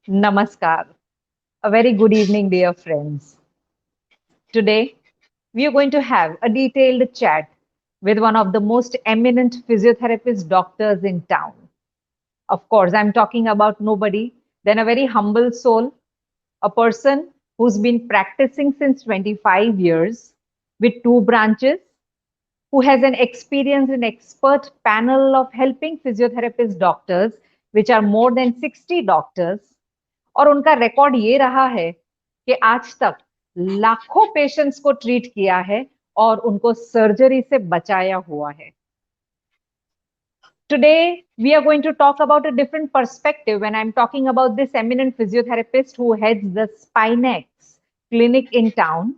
Namaskar. A very good evening, dear friends. Today, we are going to have a detailed chat with one of the most eminent physiotherapist doctors in town. Of course, I'm talking about nobody than a very humble soul, a person who's been practicing since 25 years with two branches, who has an experienced and expert panel of helping physiotherapist doctors, which are more than 60 doctors. और उनका record ये रहा है कि आज तक लाखों patients को ट्रीट किया है और उनको सर्जरी से बचाया हुआ है. Today, we are going to talk about a different perspective when I'm talking about this eminent physiotherapist who heads the Spinex clinic in town.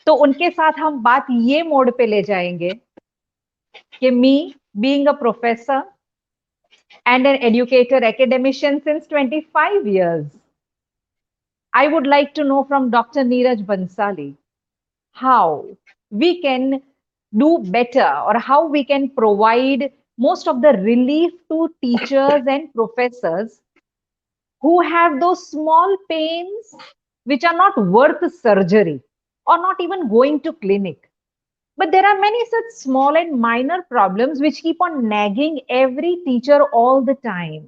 तो उनके साथ हम बात ये मोड पे ले जाएंगे कि me being a professor and an educator academician since 25 years, I would like to know from Dr. Neeraj Bansali how we can do better or how we can provide most of the relief to teachers and professors who have those small pains which are not worth surgery or not even going to clinic. But there are many such small and minor problems which keep on nagging every teacher all the time.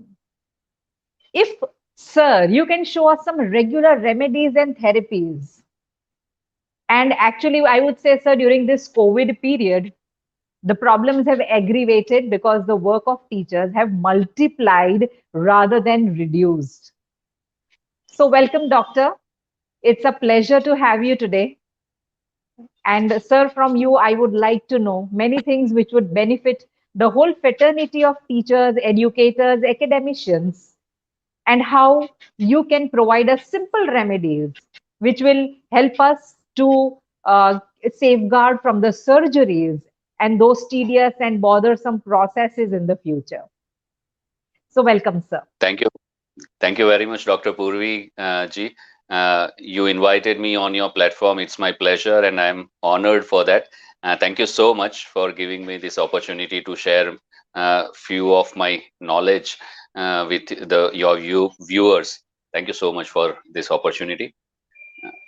If, sir, you can show us some regular remedies and therapies. And actually, I would say, sir, during this COVID period, the problems have aggravated because the work of teachers have multiplied rather than reduced. So, welcome, doctor. It's a pleasure to have you today. And, sir, from you, I would like to know many things which would benefit the whole fraternity of teachers, educators, academicians, and how you can provide us simple remedies which will help us to safeguard from the surgeries and those tedious and bothersome processes in the future. So, welcome, sir. Thank you. Thank you very much, Dr. Purvi ji. You invited me on your platform. It's my pleasure, and I'm honored for that. Thank you so much for giving me this opportunity to share few of my knowledge with your viewers. Thank you so much for this opportunity.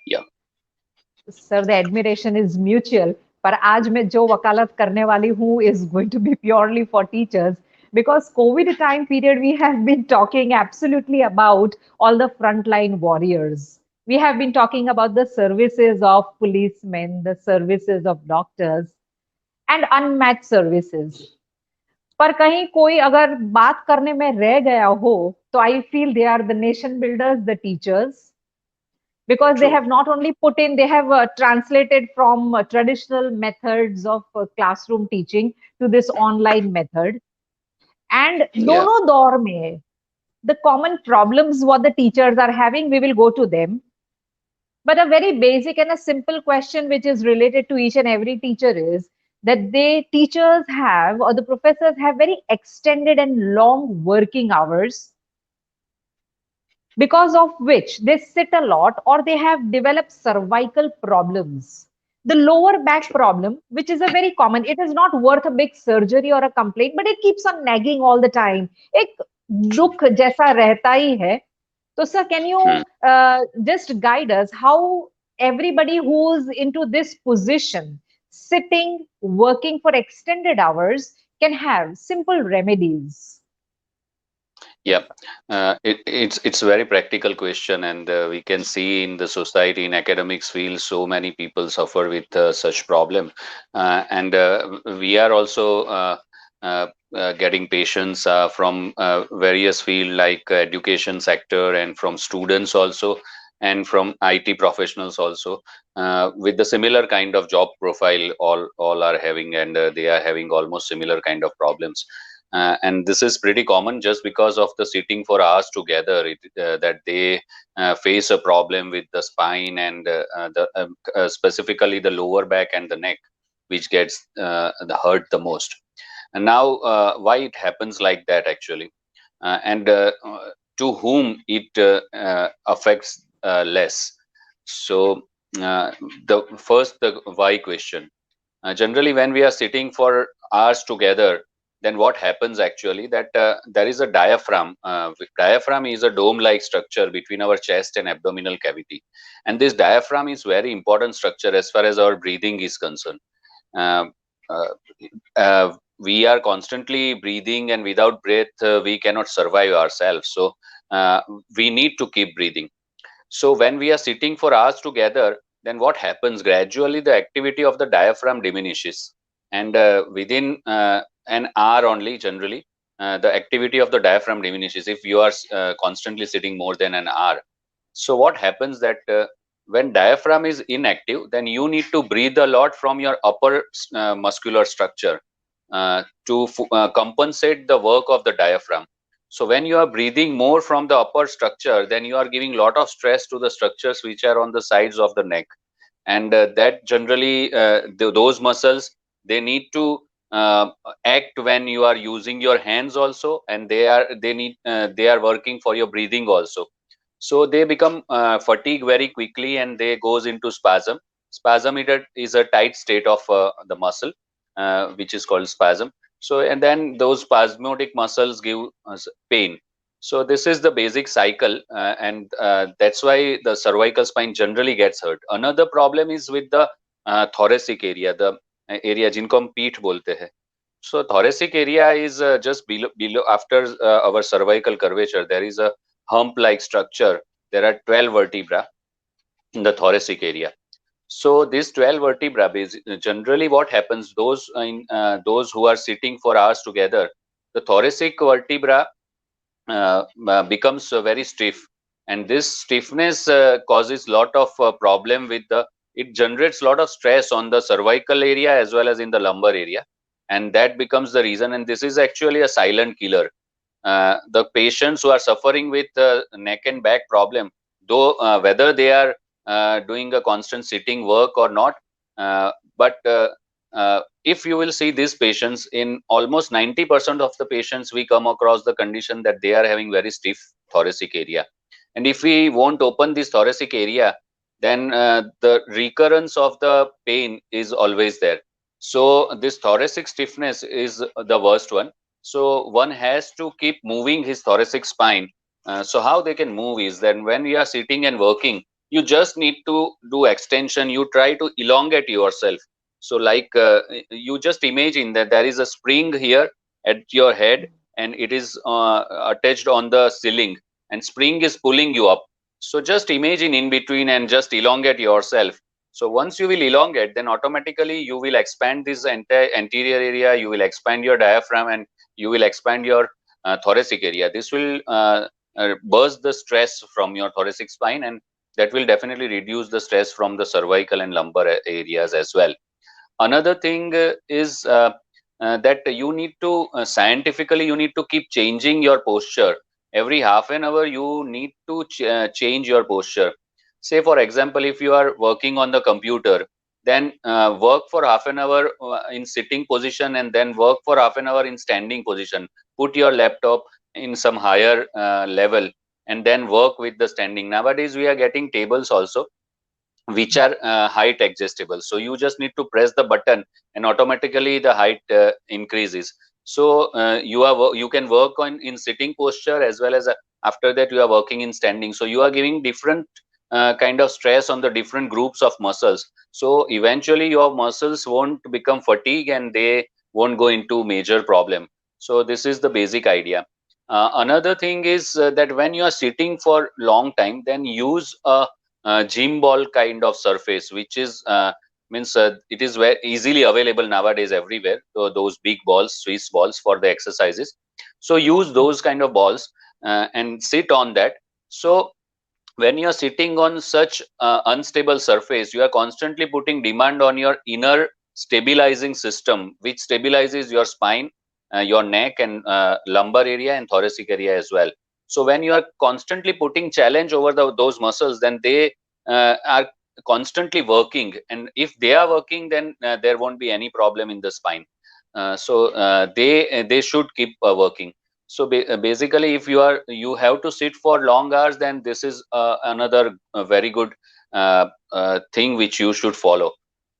Yeah. Sir, the admiration is mutual. पर आज मैं जो वकालत करने वाली हूँ is going to be purely for teachers because COVID time period we have been talking absolutely about all the frontline warriors. We have been talking about the services of policemen, the services of doctors, and unmatched services. पर कहीं कोई अगर बात करने में रह गया हो तो I feel they are the nation builders, the teachers, because they True. have not only put in, they have translated from traditional methods of classroom teaching to this online method. And Yeah. dono daur mein, the common problems what the teachers are having, we will go to them. But a very basic and a simple question which is related to each and every teacher is that they teachers have or the professors have very extended and long working hours because of which they sit a lot or they have developed cervical problems. The lower back problem, which is a very common, it is not worth a big surgery or a complaint, but it keeps on nagging all the time. एक दुख जैसा रहता ही है. So, sir, can you just guide us how everybody who's into this position, sitting, working for extended hours, can have simple remedies? Yeah, it's a very practical question, and we can see in the society, in academics field, so many people suffer with such problem, and we are also getting patients from various field like education sector and from students also, and from IT professionals also, with the similar kind of job profile. All are having, and they are having almost similar kind of problems, and this is pretty common just because of the sitting for hours together, that they face a problem with the spine and specifically the lower back and the neck, which gets the hurt the most. And now why it happens like that actually, and to whom it affects less. So the why question. Generally when we are sitting for hours together, then what happens actually that there is a diaphragm. Diaphragm is a dome-like structure between our chest and abdominal cavity, and this diaphragm is very important structure as far as our breathing is concerned. Um, uh, we are constantly breathing, and without breath, we cannot survive ourselves. So we need to keep breathing. So when we are sitting for hours together, then what happens? Gradually, the activity of the diaphragm diminishes, and within an hour only, generally, the activity of the diaphragm diminishes. If you are constantly sitting more than an hour, so what happens that when diaphragm is inactive, then you need to breathe a lot from your upper muscular structure to compensate the work of the diaphragm. So when you are breathing more from the upper structure, then you are giving lot of stress to the structures which are on the sides of the neck, and that generally those muscles, they need to uh, act when you are using your hands also, and they are working for your breathing also. So they become fatigue very quickly, and they goes into spasm. Spasm is a tight state of the muscle, which is called spasm. So and then those spasmodic muscles give us pain. So this is the basic cycle, and that's why the cervical spine generally gets hurt. Another problem is with the thoracic area, the area जिनको हम पीठ बोलते हैं. So thoracic area is just below after our cervical curvature. There is a hump-like structure. There are 12 vertebrae in the thoracic area. So these 12 vertebrae, generally what happens, those who are sitting for hours together, the thoracic vertebra becomes very stiff, and this stiffness causes lot of problem with the, it generates lot of stress on the cervical area as well as in the lumbar area, and that becomes the reason. And this is actually a silent killer. The patients who are suffering with neck and back problem, though whether they are doing a constant sitting work or not, but if you will see these patients, in almost 90% of the patients, we come across the condition that they are having very stiff thoracic area. And if we won't open this thoracic area, then the recurrence of the pain is always there. So this thoracic stiffness is the worst one. So one has to keep moving his thoracic spine. So how they can move is that when we are sitting and working, you just need to do extension. You try to elongate yourself. So like you just imagine that there is a spring here at your head, and it is attached on the ceiling, and spring is pulling you up. So just imagine in between and just elongate yourself. So once you will elongate, then automatically you will expand this entire anterior area, you will expand your diaphragm, and you will expand your thoracic area. This will burst the stress from your thoracic spine, and that will definitely reduce the stress from the cervical and lumbar areas as well. Another thing is that you need to scientifically, you need to keep changing your posture. Every half an hour you need to change your posture. Say for example, if you are working on the computer, then work for half an hour in sitting position, and then work for half an hour in standing position. Put your laptop in some higher level, and then work with the standing. Nowadays we are getting tables also which are height adjustable. So you just need to press the button, and automatically the height increases. So you can work on in sitting posture as well as after that you are working in standing. So you are giving different kind of stress on the different groups of muscles. So eventually your muscles won't become fatigue, and they won't go into major problem. So this is the basic idea. Another thing is that when you are sitting for long time, then use a gym ball kind of surface, which is means it is very easily available nowadays everywhere. So those big balls, Swiss balls for the exercises. So use those kind of balls and sit on that. So when you are sitting on such unstable surface, you are constantly putting demand on your inner stabilizing system, which stabilizes your spine, your neck, and lumbar area and thoracic area as well. So when you are constantly putting challenge over those muscles, then they are constantly working, and if they are working, then there won't be any problem in the spine. So they should keep working. So basically, if you have to sit for long hours, then this is another very good thing which you should follow.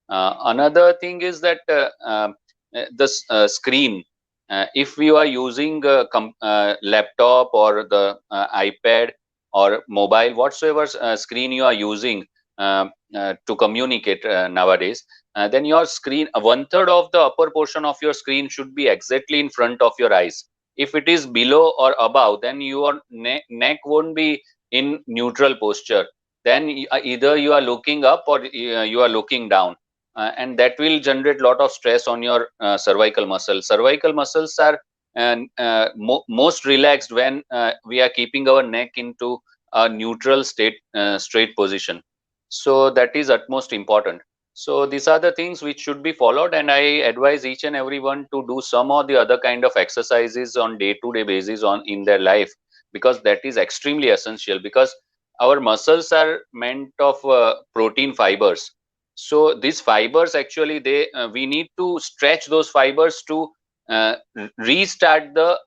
Another thing is that the screen. If you are using a laptop or the iPad or mobile, whatsoever screen you are using to communicate nowadays, then your screen, 1/3 of the upper portion of your screen should be exactly in front of your eyes. If it is below or above, then your neck won't be in neutral posture. Then either you are looking up or you are looking down, and that will generate a lot of stress on your cervical muscle. Cervical muscles are most relaxed when we are keeping our neck into a neutral state, straight position. So that is utmost important. So these are the things which should be followed, and I advise each and everyone to do some or the other kind of exercises on day-to-day basis on in their life, because that is extremely essential, because our muscles are meant of protein fibers. So these fibers actually, they we need to stretch those fibers to restart the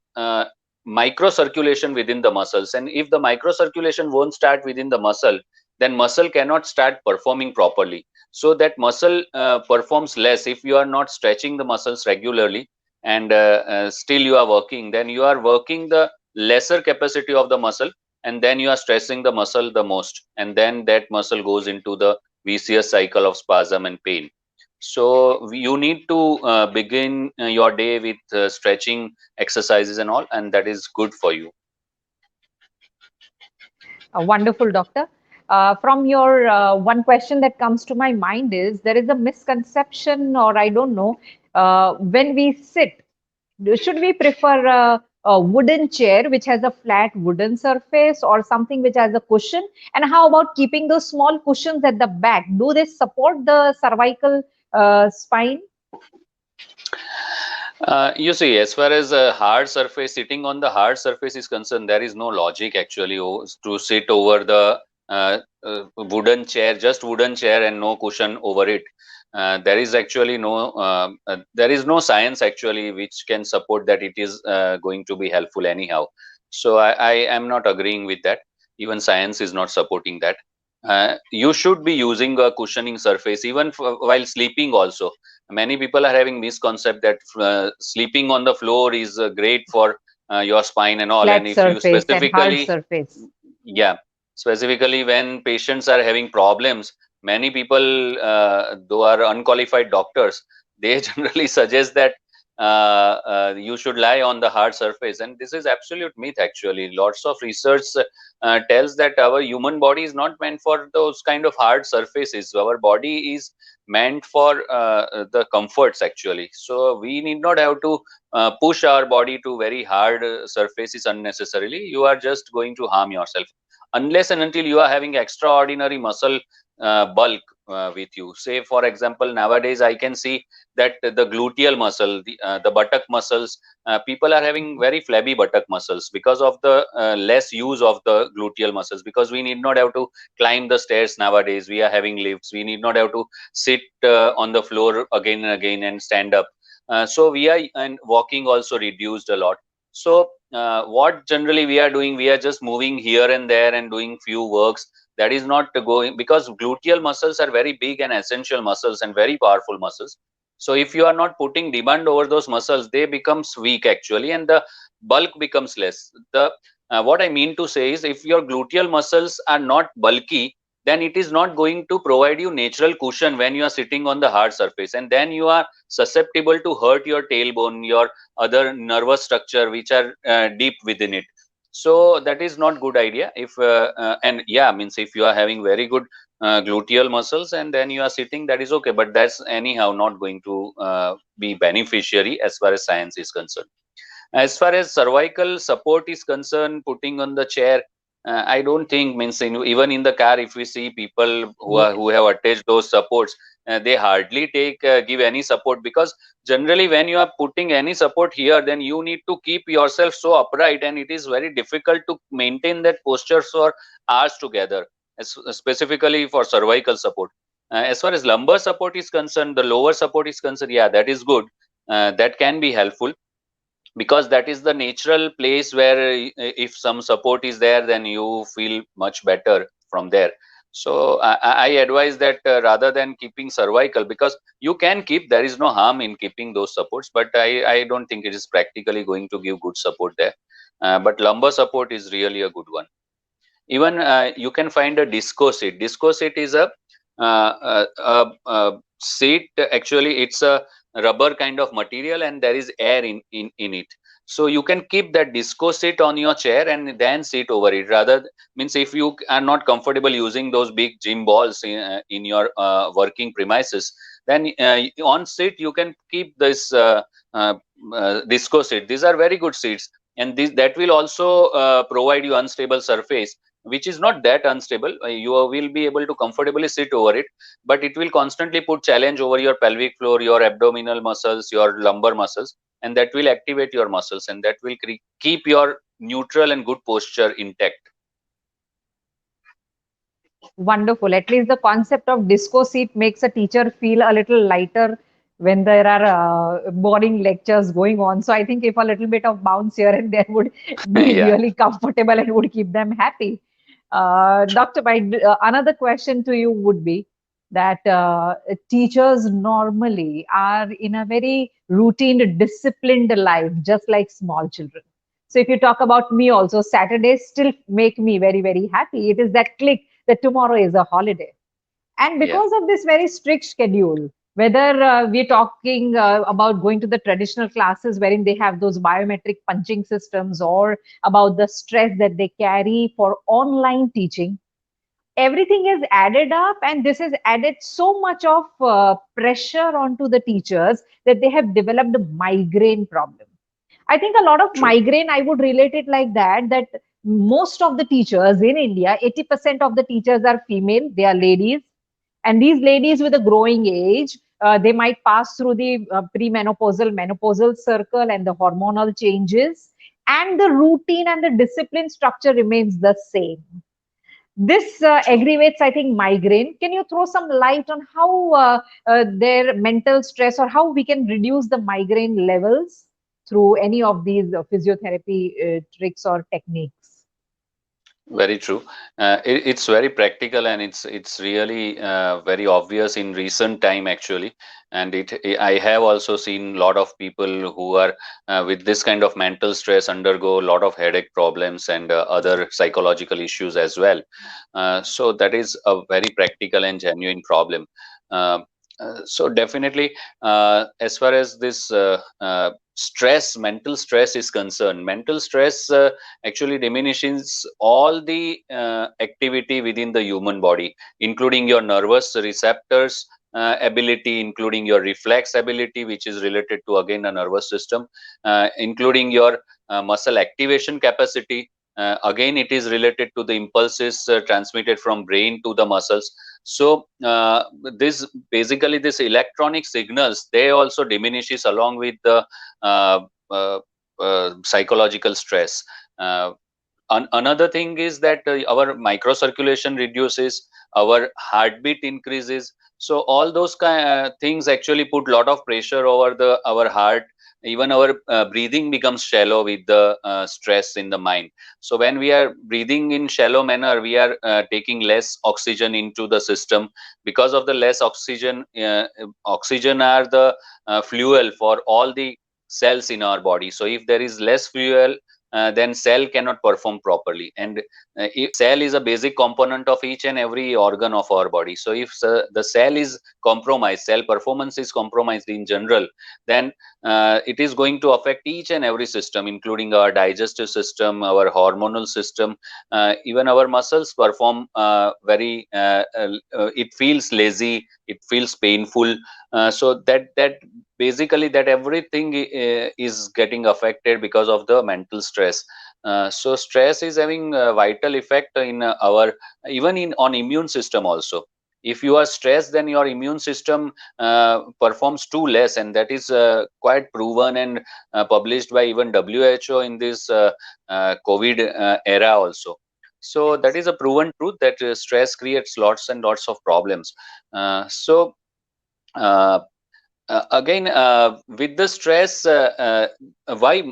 microcirculation within the muscles. And if the microcirculation won't start within the muscle, then muscle cannot start performing properly. So that muscle performs less if you are not stretching the muscles regularly, and still you are working, then you are working the lesser capacity of the muscle, and then you are stressing the muscle the most, and then that muscle goes into the vicious cycle of spasm and pain. So you need to begin your day with stretching exercises and all, and that is good for you. Wonderful, doctor. From your one question that comes to my mind is there is a misconception, or I don't know, when we sit, should we prefer a wooden chair which has a flat wooden surface or something which has a cushion? And how about keeping those small cushions at the back? Do they support the cervical spine? You see, as far as a hard surface, sitting on the hard surface is concerned, there is no logic actually to sit over the wooden chair, just wooden chair and no cushion over it. There is actually there is no science actually which can support that it is going to be helpful anyhow. So I am not agreeing with that. Even science is not supporting that. You should be using a cushioning surface even while sleeping also. Many people are having misconcept that sleeping on the floor is great for your spine and all. And Flat if you surface and hard specifically, surface. yeah, specifically when patients are having problems, many people, though are unqualified doctors, they generally suggest that you should lie on the hard surface, and this is absolute myth actually. Lots of research tells that our human body is not meant for those kind of hard surfaces. Our body is meant for the comforts actually. So we need not have to push our body to very hard surfaces unnecessarily. You are just going to harm yourself unless and until you are having extraordinary muscle bulk with you. Say for example, nowadays I can see that the gluteal muscle, the buttock muscles, people are having very flabby buttock muscles because of the less use of the gluteal muscles, because we need not have to climb the stairs nowadays. We are having lifts. We need not have to sit on the floor again and again and stand up. So we are, and walking also reduced a lot. So what generally we are doing, we are just moving here and there and doing few works. That is not going, because gluteal muscles are very big and essential muscles and very powerful muscles. So if you are not putting demand over those muscles, they becomes weak actually, and the bulk becomes less. The what I mean to say is, if your gluteal muscles are not bulky, then it is not going to provide you natural cushion when you are sitting on the hard surface, and then you are susceptible to hurt your tailbone, your other nervous structure which are deep within it. So that is not good idea. If and yeah, means if you are having very good gluteal muscles and then you are sitting, that is okay, but that's anyhow not going to be beneficiary as far as science is concerned. As far as cervical support is concerned, putting on the chair, I don't think, means even in the car, if we see people who have attached those supports, they hardly give any support, because generally when you are putting any support here, then you need to keep yourself so upright, and it is very difficult to maintain that posture for hours together, specifically for cervical support. As far as lumbar support is concerned, the lower support is concerned, yeah, that is good. That can be helpful, because that is the natural place where if some support is there, then you feel much better from there. So I advise that rather than keeping cervical, because you can keep, there is no harm in keeping those supports, but I don't think it is practically going to give good support there. But lumbar support is really a good one. Even you can find a disco seat. Disco seat is a seat. Actually, it's a rubber kind of material, and there is air in it. So you can keep that disco seat on your chair and then sit over it. Rather, means if you are not comfortable using those big gym balls in your working premises, then on seat you can keep this uh, disco seat. These are very good seats, and this that will also provide you unstable surface, which is not that unstable. You will be able to comfortably sit over it, but it will constantly put challenge over your pelvic floor, your abdominal muscles, your lumbar muscles, and that will activate your muscles, and that will keep your neutral and good posture intact. Wonderful. At least the concept of disco seat makes a teacher feel a little lighter when there are boring lectures going on. So I think if a little bit of bounce here and there would be Yeah. really comfortable and would keep them happy. Dr. Bhai, another question to you would be that teachers normally are in a very routine, disciplined life, just like small children. So if you talk about me also, Saturdays still make me very, very happy. It is that click that tomorrow is a holiday. And Yeah. because of this very strict schedule, whether we're talking about going to the traditional classes wherein they have those biometric punching systems, or about the stress that they carry for online teaching, everything is added up, and this has added so much of pressure onto the teachers that they have developed a migraine problem. I think a lot of True. migraine, I would relate it like that, that most of the teachers in India, 80% of the teachers are female, they are ladies. And these ladies with a growing age, they might pass through the premenopausal, menopausal circle and the hormonal changes, and the routine and the discipline structure remains the same. This True. aggravates, I think, migraine. Can you throw some light on how their mental stress, or how we can reduce the migraine levels through any of these physiotherapy tricks or techniques? Very true. It's very practical, and it's really very obvious in recent time actually. And I have also seen a lot of people who are with this kind of mental stress undergo a lot of headache problems and other psychological issues as well. So that is a very practical and genuine problem. Uh, so definitely, as far as this stress, mental stress is concerned, mental stress actually diminishes all the activity within the human body, including your nervous receptors ability, including your reflex ability, which is related to again a nervous system, including your muscle activation capacity. Again, it is related to the impulses transmitted from brain to the muscles. So this basically this electronic signals, they also diminishes along with the uh, uh, psychological stress. Uh, Another thing is that our microcirculation reduces, our heartbeat increases. So all those things actually put a lot of pressure over the our heart. Even our breathing becomes shallow with the stress in the mind. So when we are breathing in shallow manner, we are taking less oxygen into the system. Because of the less oxygen, oxygen are the fuel for all the cells in our body. So if there is less fuel, then cell cannot perform properly. And cell is a basic component of each and every organ of our body. So if the cell is compromised, cell performance is compromised in general, then it is going to affect each and every system, including our digestive system, our hormonal system, even our muscles perform it feels lazy, it feels painful. So that basically that everything is getting affected because of the mental stress. So stress is having a vital effect in our, even in on immune system also. If you are stressed, then your immune system performs too less, and that is quite proven and published by even WHO in this COVID era also. So that is a proven truth that stress creates lots and lots of problems. So uh, again, with the stress, why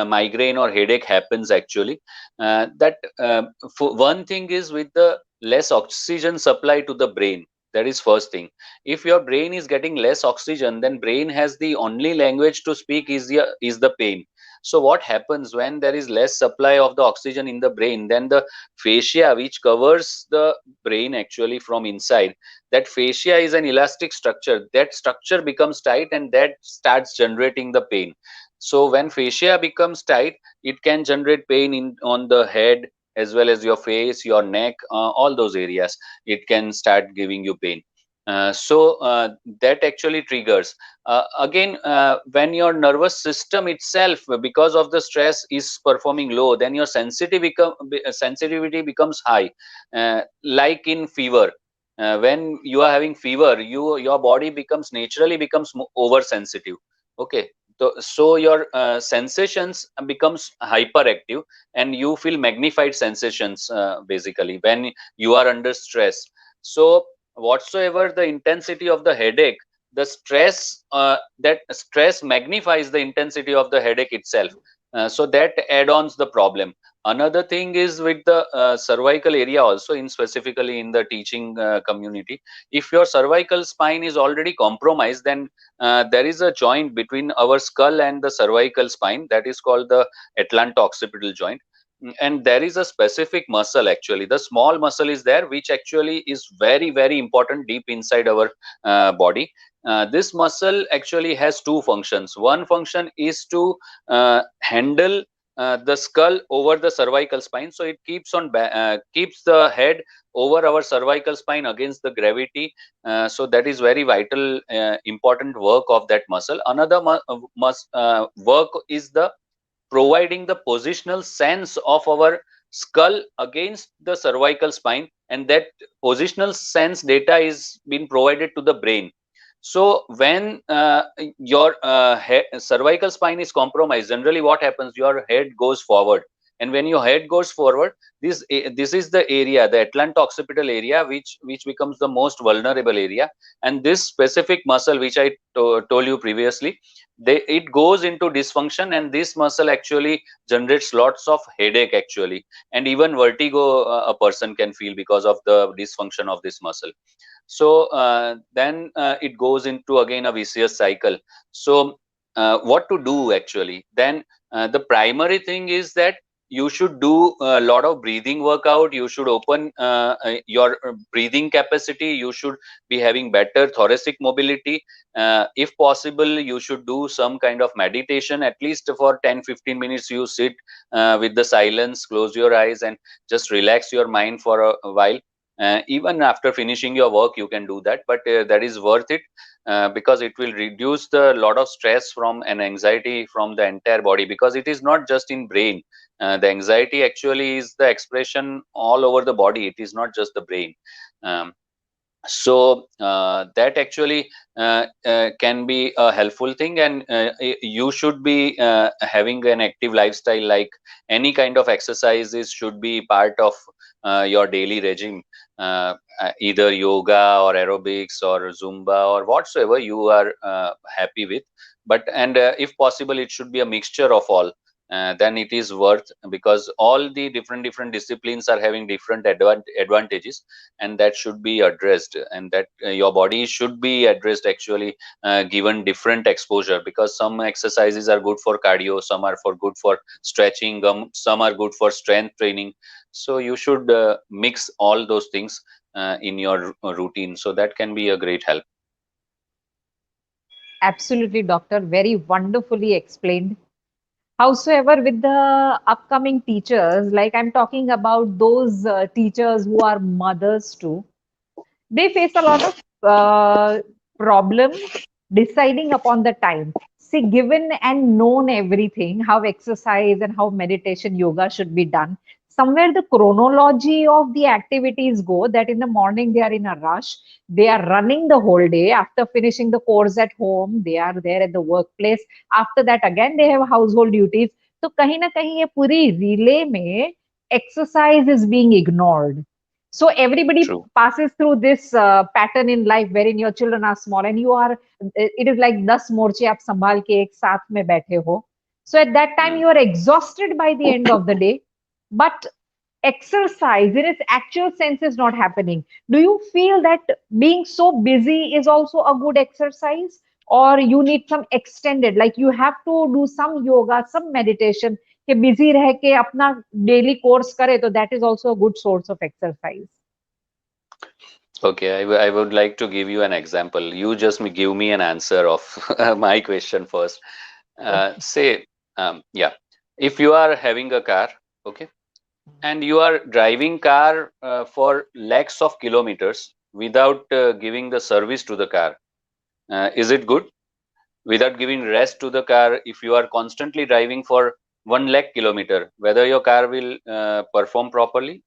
migraine or headache happens actually? That for one thing is with the less oxygen supply to the brain. That is first thing. If your brain is getting less oxygen, then brain has the only language to speak is the pain. So what happens when there is less supply of the oxygen in the brain? Then the fascia, which covers the brain actually from inside, that fascia is an elastic structure. That structure becomes tight, and that starts generating the pain. So when fascia becomes tight, it can generate pain in on the head, as well as your face, your neck, all those areas. It can start giving you pain. That actually triggers. Again, when your nervous system itself, because of the stress, is performing low, then your sensitivity becomes high. Like in fever, when you are having fever, your body naturally becomes oversensitive. Okay, so your sensations becomes hyperactive, and you feel magnified sensations basically when you are under stress. So whatsoever the intensity of the headache, the stress that stress magnifies the intensity of the headache itself. So that add-ons the problem. Another thing is with the cervical area also, in specifically in the teaching community. If your cervical spine is already compromised, then there is a joint between our skull and the cervical spine, that is called the atlanto-occipital joint. And there is a specific muscle, actually the small muscle is there, which actually is very, very important deep inside our body. This muscle actually has two functions. One function is to handle the skull over the cervical spine, so it keeps the head over our cervical spine against the gravity. So that is very vital, important work of that muscle. Another work is the providing the positional sense of our skull against the cervical spine, and that positional sense data is being provided to the brain. So when your cervical spine is compromised, generally what happens, your head goes forward. And when your head goes forward, this is the area, the atlanto-occipital area, which becomes the most vulnerable area. And this specific muscle, which I told you previously, it goes into dysfunction, and this muscle actually generates lots of headache actually, and even vertigo a person can feel because of the dysfunction of this muscle. So then it goes into again a vicious cycle. So what to do actually? Then the primary thing is that you should do a lot of breathing workout. You should open your breathing capacity. You should be having better thoracic mobility. If possible, you should do some kind of meditation, at least for 10-15 minutes. You sit with the silence, close your eyes, and just relax your mind for a while. Even after finishing your work, you can do that, but that is worth it, because it will reduce the lot of stress from and anxiety from the entire body, because it is not just in brain. The anxiety actually is the expression all over the body. It is not just the brain. um, so that actually can be a helpful thing, and you should be having an active lifestyle. Like any kind of exercises should be part of your daily regime, either yoga or aerobics or zumba or whatsoever you are happy with. But and if possible, it should be a mixture of all. Then it is worth, because all the different disciplines are having different advantages, and that should be addressed, and that your body should be addressed actually, given different exposure, because some exercises are good for cardio, some are for good for stretching, some are good for strength training. So you should mix all those things in your routine, so that can be a great help. Absolutely, doctor. Very wonderfully explained. Howsoever, with the upcoming teachers, like I'm talking about those teachers who are mothers too, they face a lot of problem deciding upon the time. See, given and known everything, how exercise and how meditation, yoga should be done, somewhere the chronology of the activities go that in the morning they are in a rush, they are running the whole day. After finishing the course at home, they are there at the workplace. After that, again, they have household duties. So, kahin na kahin, ye puri relay mein exercise is being ignored. So everybody True. passes through this pattern in life wherein your children are small and you are, it is like 10 morche aap sambhal ke ek saath mein baithe ho. So at that time Mm. you are exhausted by the end of the day. But exercise in its actual sense is not happening. Do you feel that being so busy is also a good exercise, or you need some extended, like you have to do some yoga, some meditation, कि busy रह के अपना daily course करे, तो that is also a good source of exercise? Okay, I would like to give you an example. You just give me an answer of my question first. Okay. Say, yeah, if you are having a car, okay, and you are driving car for lakhs of kilometers without giving the service to the car, is it good? Without giving rest to the car, if you are constantly driving for 1 lakh kilometer, whether your car will perform properly?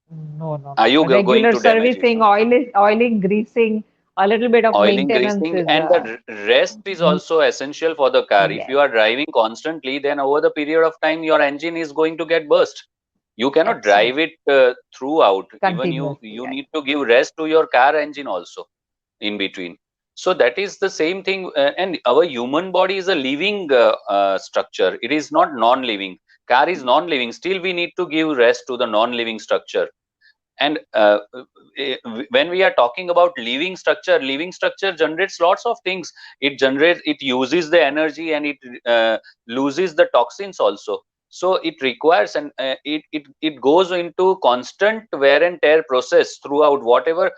No, no, Are no. you going Regular to damage it? servicing, oiling, greasing, a little bit of Oiling, maintenance greasing, is and the rest is also essential for the car. If yes, you are driving constantly, then over the period of time, your engine is going to get burst. You cannot drive absolutely. it throughout. Even Continuously, you right. need to give rest to your car engine also in between. So that is the same thing. And our human body is a living structure. It is not non-living. Car is non-living. Still, we need to give rest to the non-living structure. And eh, when we are talking about living structure generates lots of things. It uses the energy, and it loses the toxins also. So it requires, and it goes into constant wear and tear process throughout, whatever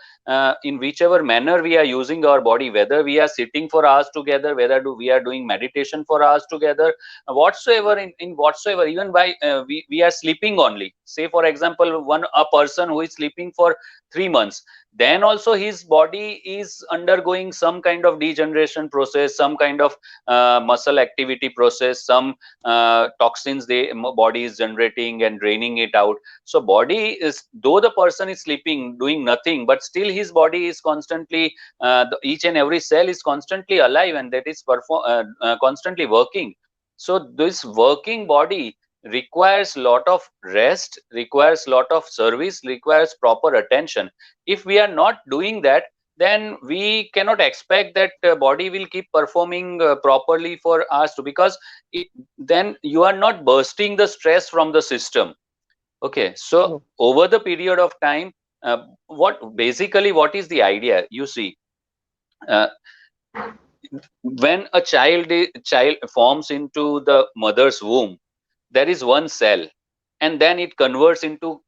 in whichever manner we are using our body, whether we are sitting for hours together, whether we are doing meditation for hours together, whatsoever, in whatsoever, even by we are sleeping only. Say for example, a person who is sleeping for 3 months, then also his body is undergoing some kind of degeneration process, some kind of muscle activity process, some toxins the body is generating and draining it out. So body is, though the person is sleeping doing nothing, but still his body is constantly each and every cell is constantly alive, and that is constantly working. So this working body requires lot of rest, requires lot of service, requires proper attention. If we are not doing that, then we cannot expect that body will keep performing properly for us to, because then you are not bursting the stress from the system. Okay, so True. over the period of time, what is the idea? You see, uh, when a child forms into the mother's womb, there is one cell, and then it converts into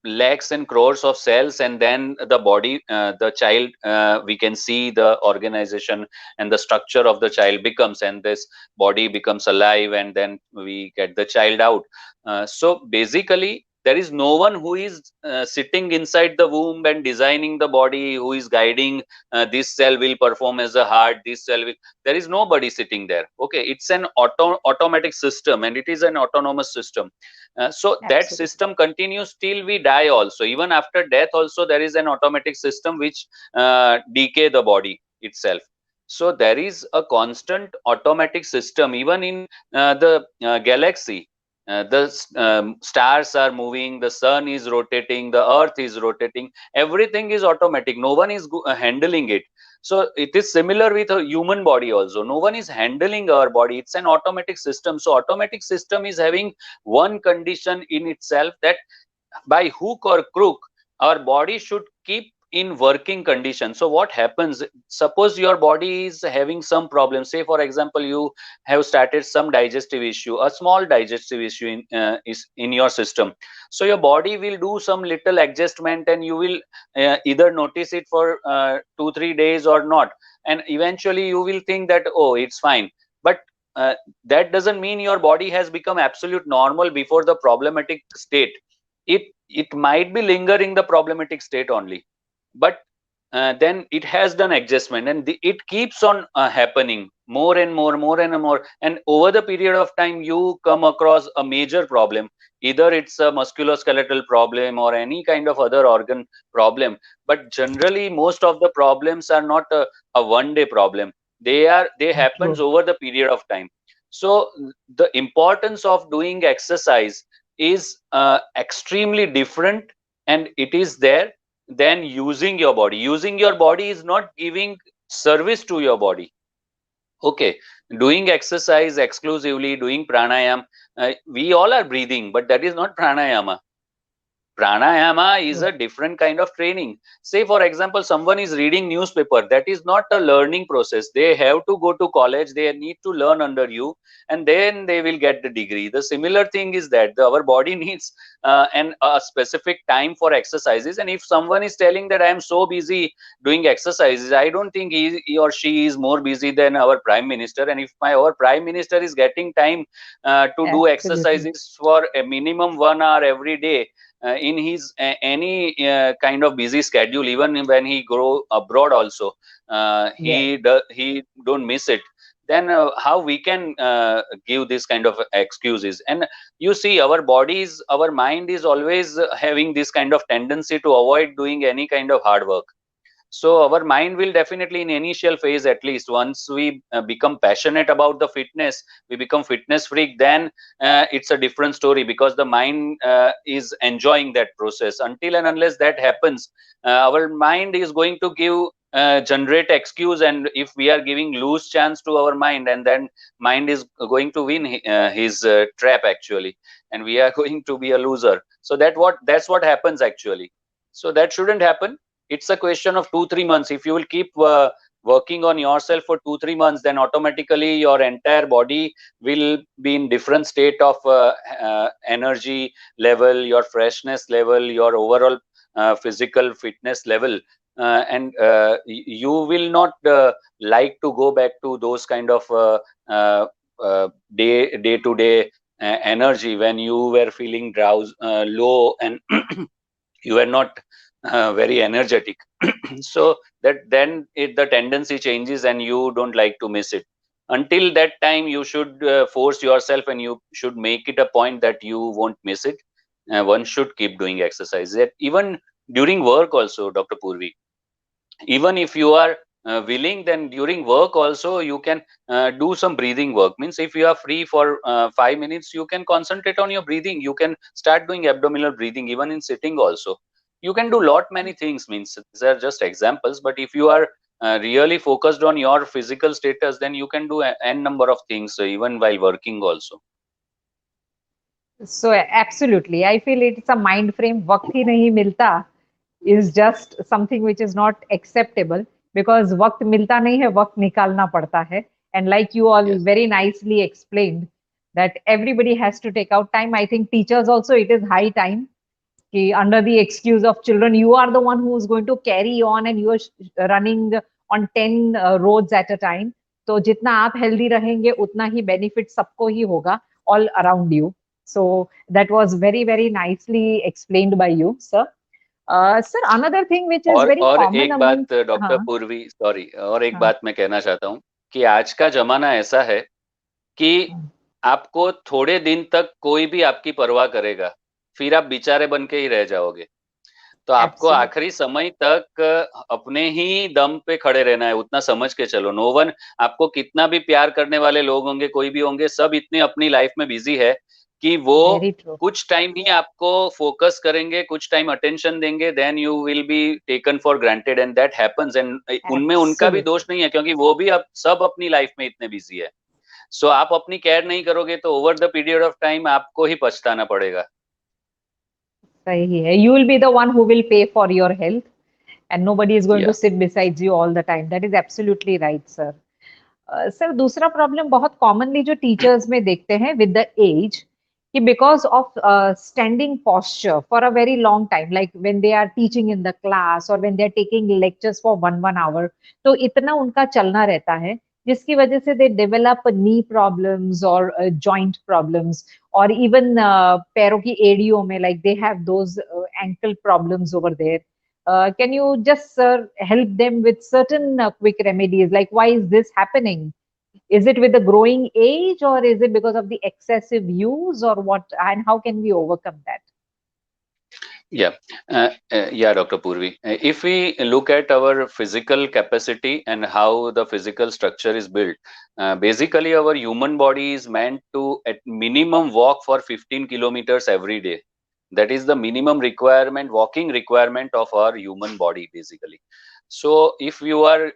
lakhs and crores of cells, and then the body, the child, we can see the organization and the structure of the child becomes, and this body becomes alive, and then we get the child out. So basically there is no one who is sitting inside the womb and designing the body, who is guiding this cell will perform as a heart, this cell will, there is nobody sitting there. Okay, it's an automatic system, and it is an autonomous system. So that Absolutely. system continues till we die also. Even after death also, there is an automatic system which decay the body itself. So there is a constant automatic system even in the galaxy. The stars are moving, the sun is rotating, the earth is rotating, everything is automatic, no one is handling it. So it is similar with a human body also, no one is handling our body, it's an automatic system. So automatic system is having one condition in itself, that by hook or crook our body should keep in working condition. So what happens, suppose your body is having some problem, say for example you have started some digestive issue, a small digestive issue is in your system. So your body will do some little adjustment, and you will either notice it for 2-3 days or not, and eventually you will think that, oh, it's fine. But that doesn't mean your body has become absolute normal before the problematic state. It might be lingering the problematic state only, but then it has done adjustment, and it keeps on happening more and more, more and more, and over the period of time you come across a major problem. Either it's a musculoskeletal problem or any kind of other organ problem, but generally most of the problems are not a one day problem. They happens True. over the period of time. So the importance of doing exercise is extremely different, and it is there than using your body. Using your body is not giving service to your body. Okay, doing exercise exclusively, doing pranayam, we all are breathing, but that is not pranayama. Pranayama is a different kind of training. Say, for example, someone is reading newspaper. That is not a learning process. They have to go to college. They need to learn under you, and then they will get the degree. The similar thing is that our body needs a specific time for exercises. And if someone is telling that I am so busy doing exercises, I don't think he or she is more busy than our prime minister. And if our prime minister is getting time to do Absolutely. exercises for a minimum 1 hour every day, in his any kind of busy schedule, even when he go abroad also, Yes. he don't miss it, then how we can give this kind of excuses? And you see, our mind is always having this kind of tendency to avoid doing any kind of hard work. So our mind will definitely, in initial phase at least, once we become passionate about the fitness, we become fitness freak, then it's a different story, because the mind is enjoying that process. Until and unless that happens, our mind is going to give generate excuse, and if we are giving loose chance to our mind, and then mind is going to win his trap actually, and we are going to be a loser. So that's what happens actually. So that shouldn't happen. It's a question of 2-3 months. If you will keep working on yourself for 2-3 months, then automatically your entire body will be in different state of energy level, your freshness level, your overall physical fitness level, and you will not like to go back to those kind of uh, day to day energy when you were feeling low, and you were not very energetic. So that then the tendency changes, and you don't like to miss it. Until that time, you should force yourself, and you should make it a point that you won't miss it. One should keep doing exercise, that even during work also, Dr. Purvi. Even if you are willing, then during work also you can do some breathing work. Means if you are free for 5 minutes, you can concentrate on your breathing. You can start doing abdominal breathing even in sitting also. You can do lot many things. Means these are just examples, but if you are really focused on your physical status, then you can do n number of things even while working also. So absolutely, I feel it's a mind frame. वक्त ही नहीं मिलता is just something which is not acceptable, because वक्त मिलता नहीं है, वक्त निकालना पड़ता है. And like you all Yes. very nicely explained, that everybody has to take out time. I think teachers also, it is high time कि under the excuse of children, you are the one who is going to carry on, and you are running on 10 roads at a time. तो जितना आप healthy रहेंगे, उतना ही benefit सबको ही होगा, all around you. So that was very, very nicely explained by you, sir. Sir, another thing which is very और common एक among, बात डॉक्टर हाँ, पूर्वी, सॉरी, और एक हाँ, बात मैं कहना चाहता हूँ कि आज का जमाना ऐसा है कि आपको थोड़े दिन तक कोई भी आपकी परवाह करेगा, फिर आप बेचारे बन के ही रह जाओगे। तो आपको absolutely. आखिरी समय तक अपने ही दम पे खड़े रहना है, उतना समझ के चलो। नो वन, आपको कितना भी प्यार करने वाले लोग होंगे, कोई भी होंगे, सब इतने अपनी लाइफ में बिजी है कि वो Very true. कुछ टाइम ही आपको फोकस करेंगे, कुछ टाइम अटेंशन देंगे, then you will be taken for granted, and that happens. And उनमें उनका भी Absolutely. दोष नहीं है, क्योंकि वो भी अब सब अपनी लाइफ में इतने बिजी है। सो आप अपनी केयर नहीं करोगे तो over the period of time आपको ही पछताना पड़ेगा। सही है. You will be the one who will pay for your health, and nobody is going या to sit beside you all the time. That is absolutely right, sir. Sir, दूसरा problem बहुत commonly जो teachers में देखते हैं with the age, कि because of standing posture for a very long time, like when they are teaching in the class और when they are taking lectures for 1 hour, तो इतना उनका चलना रहता है, जिसकी वजह से दे डेवलप नी प्रॉब्लम्स और जॉइंट प्रॉब्लम्स, और इवन पैरों की एड़ियों में, like they have those ankle problems over there. Can you just, sir, help them with certain quick remedies? Like, why is this happening? Is it with the growing age, or is it because of the excessive use, or what? And how can we overcome that? Yeah, yeah, Dr. Purvi. If we look at our physical capacity and how the physical structure is built, basically our human body is meant to at minimum walk for 15 kilometers every day. That is the minimum requirement, walking requirement of our human body, basically. So if you are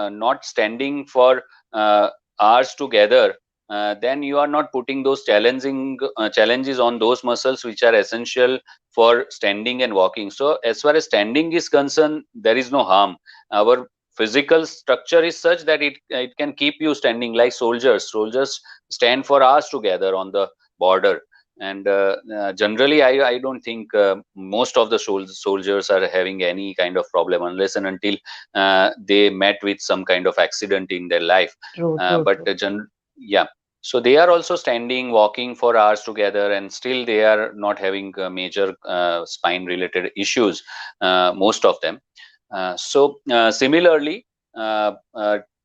not standing for hours together, then you are not putting those challenges on those muscles which are essential for standing and walking. So as far as standing is concerned, there is no harm. Our physical structure is such that it can keep you standing. Like soldiers stand for hours together on the border. And generally, I don't think most of the soldiers are having any kind of problem unless and until they met with some kind of accident in their life. True, true, But true. yeah, so they are also standing, walking for hours together, and still they are not having major spine related issues, most of them. Similarly,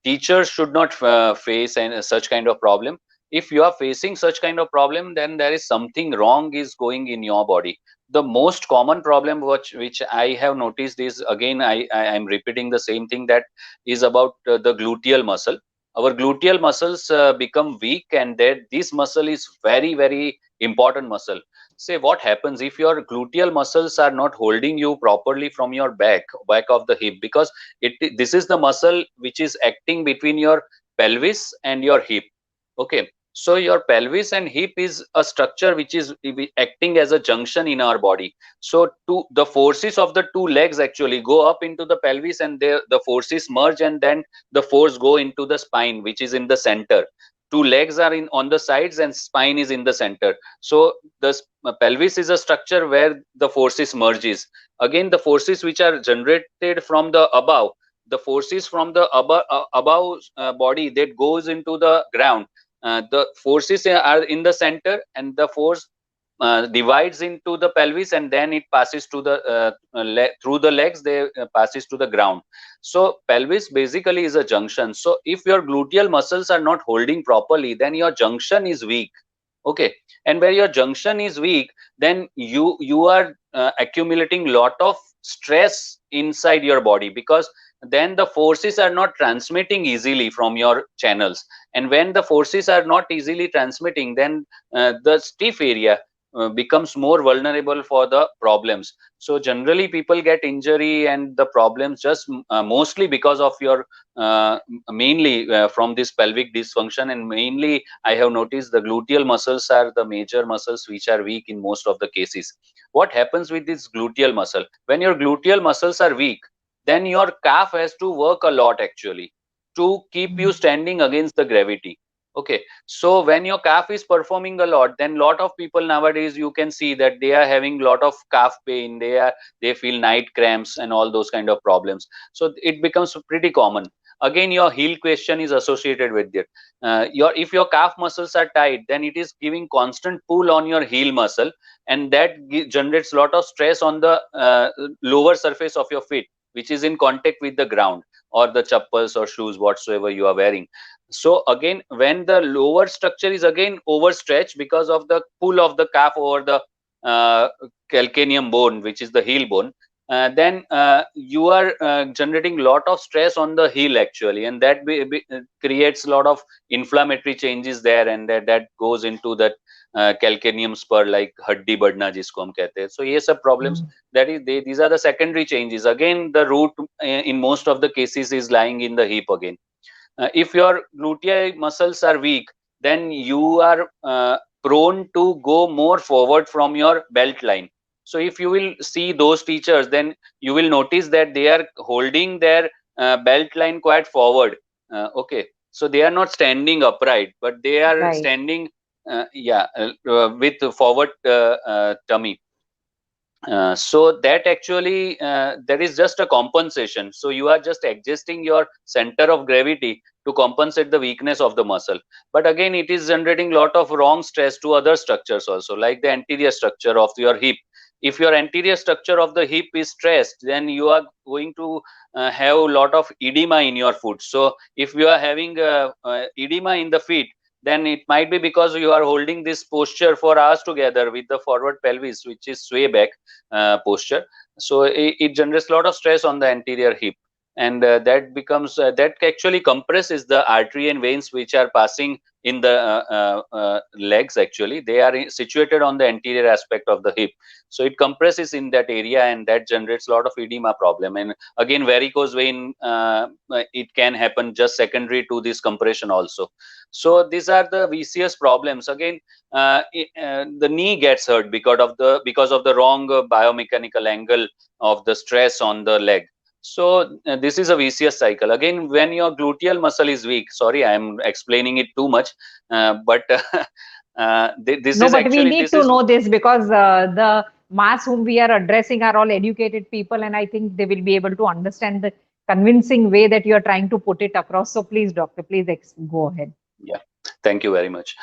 teachers should not face such kind of problem. If you are facing such kind of problem, then there is something wrong is going in your body. The most common problem which I have noticed is, again, I am repeating the same thing, that is about the gluteal muscle. Our gluteal muscles become weak, and that this muscle is very, very important muscle. Say, what happens if your gluteal muscles are not holding you properly from your back of the hip, because this is the muscle which is acting between your pelvis and your hip. Okay, so your pelvis and hip is a structure which is acting as a junction in our body. So the forces of the two legs actually go up into the pelvis, and the forces merge, and then the force go into the spine, which is in the center. Two legs are in on the sides, and spine is in the center. So the pelvis is a structure where the forces merges. Again, the forces which are generated from the above, the forces from the above body that goes into the ground, the forces are in the center, and the force divides into the pelvis, and then it passes to the through the legs, they passes to the ground. So pelvis basically is a junction. So if your gluteal muscles are not holding properly, then your junction is weak. Okay, and where your junction is weak, then you are accumulating lot of stress inside your body, because then the forces are not transmitting easily from your channels. And when the forces are not easily transmitting, then the stiff area becomes more vulnerable for the problems. So generally people get injury and the problems just mostly because of your mainly from this pelvic dysfunction. And mainly I have noticed the gluteal muscles are the major muscles which are weak in most of the cases. What happens with this gluteal muscle? When your gluteal muscles are weak, then your calf has to work a lot actually to keep you standing against the gravity. Okay, so when your calf is performing a lot, then lot of people nowadays, you can see that they are having lot of calf pain, they feel night cramps and all those kind of problems. So it becomes pretty common. Again, your heel question is associated with it. Your If your calf muscles are tight, then it is giving constant pull on your heel muscle, and that generates a lot of stress on the lower surface of your feet, which is in contact with the ground, or the chappals or shoes whatsoever you are wearing. So again, when the lower structure is again overstretched because of the pull of the calf over the uh, calcaneum bone, which is the heel bone, then you are generating lot of stress on the heel actually, and that creates a lot of inflammatory changes there, and that goes into that calcaneum spur, like haddi badna jisko hum kehte hain. So ये सब problems, that is these are the secondary changes. Again, the root in most of the cases is lying in the hip again. If your gluteal muscles are weak, then you are prone to go more forward from your belt line. So if you will see those teachers, then you will notice that they are holding their belt line quite forward. Okay, so they are not standing upright, but they are Right. standing with forward tummy. So that actually that is just a compensation. So you are just adjusting your center of gravity to compensate the weakness of the muscle. But again, it is generating a lot of wrong stress to other structures also, like the anterior structure of your hip. If your anterior structure of the hip is stressed, then you are going to have a lot of edema in your foot. So if you are having edema in the feet, then it might be because you are holding this posture for hours together with the forward pelvis, which is sway back posture. So it generates a lot of stress on the anterior hip. and that becomes that actually compresses the artery and veins which are passing in the legs. Actually, they are situated on the anterior aspect of the hip, so it compresses in that area, and that generates a lot of edema problem. And again, varicose vein, it can happen just secondary to this compression also. So these are the vicious problems. Again, the knee gets hurt because of the wrong biomechanical angle of the stress on the leg. So this is a vicious cycle. Again, when your gluteal muscle is weak, sorry, I am explaining it too much, but this No, is but we actually, need this to is, know this because the mass whom we are addressing are all educated people, and I think they will be able to understand the convincing way that you are trying to put it across. So please, doctor, please go ahead. yeah. Thank you very much.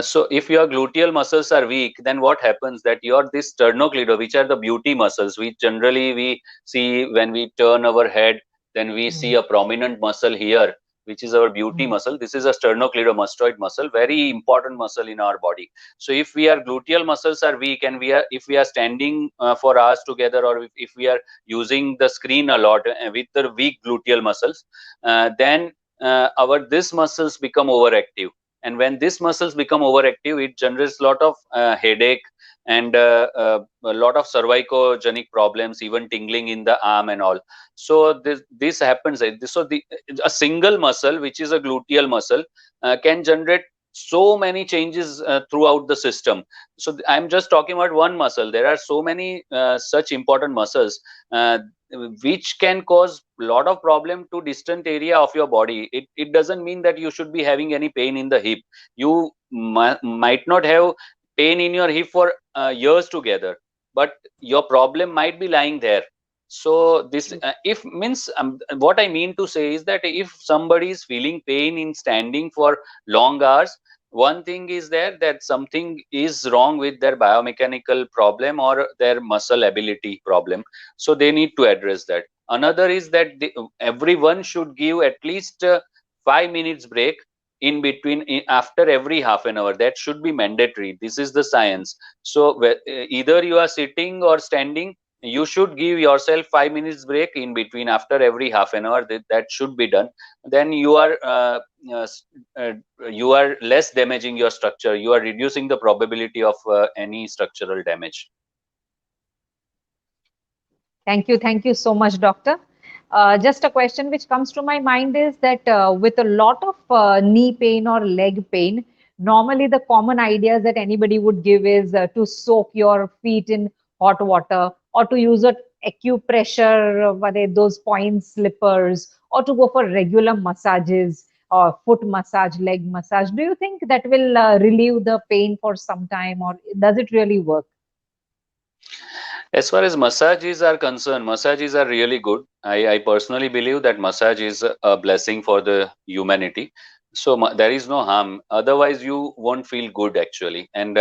So if your gluteal muscles are weak, then what happens that your this sternocleidomastoid, which are the beauty muscles, which generally we see when we turn our head, then we see Mm, a prominent muscle here, which is our beauty mm, muscle. This is a sternocleidomastoid muscle, very important muscle in our body. So if we are gluteal muscles are weak, and if we are standing for hours together, or if we are using the screen a lot with the weak gluteal muscles, then our this muscles become overactive, and when these muscles become overactive, it generates a lot of headache, and a lot of cervicogenic problems, even tingling in the arm and all. So this happens. So a single muscle, which is a gluteal muscle, can generate so many changes throughout the system. So I'm just talking about one muscle. There are so many such important muscles uh, which can cause a lot of problem to distant area of your body. It doesn't mean that you should be having any pain in the hip. You might not have pain in your hip for years together, but your problem might be lying there. So this if means what I mean to say is that if somebody is feeling pain in standing for long hours, one thing is there that something is wrong with their biomechanical problem or their muscle ability problem, so they need to address that. Another is that everyone should give at least 5 minutes break in between, after every half an hour. That should be mandatory. This is the science. So either you are sitting or standing, you should give yourself 5 minutes break in between after every half an hour. That should be done. Then uh, uh, you are less damaging your structure. You are reducing the probability of any structural damage. Thank you so much, doctor. Just a question which comes to my mind is that with a lot of knee pain or leg pain, normally the common ideas that anybody would give is to soak your feet in hot water, or to use a acupressure, those point slippers, or to go for regular massages, or foot massage, leg massage. Do you think that will relieve the pain for some time, or does it really work? As far as massages are concerned, massages are really good. I personally believe that massage is a blessing for the humanity. So there is no harm. Otherwise, you won't feel good actually. And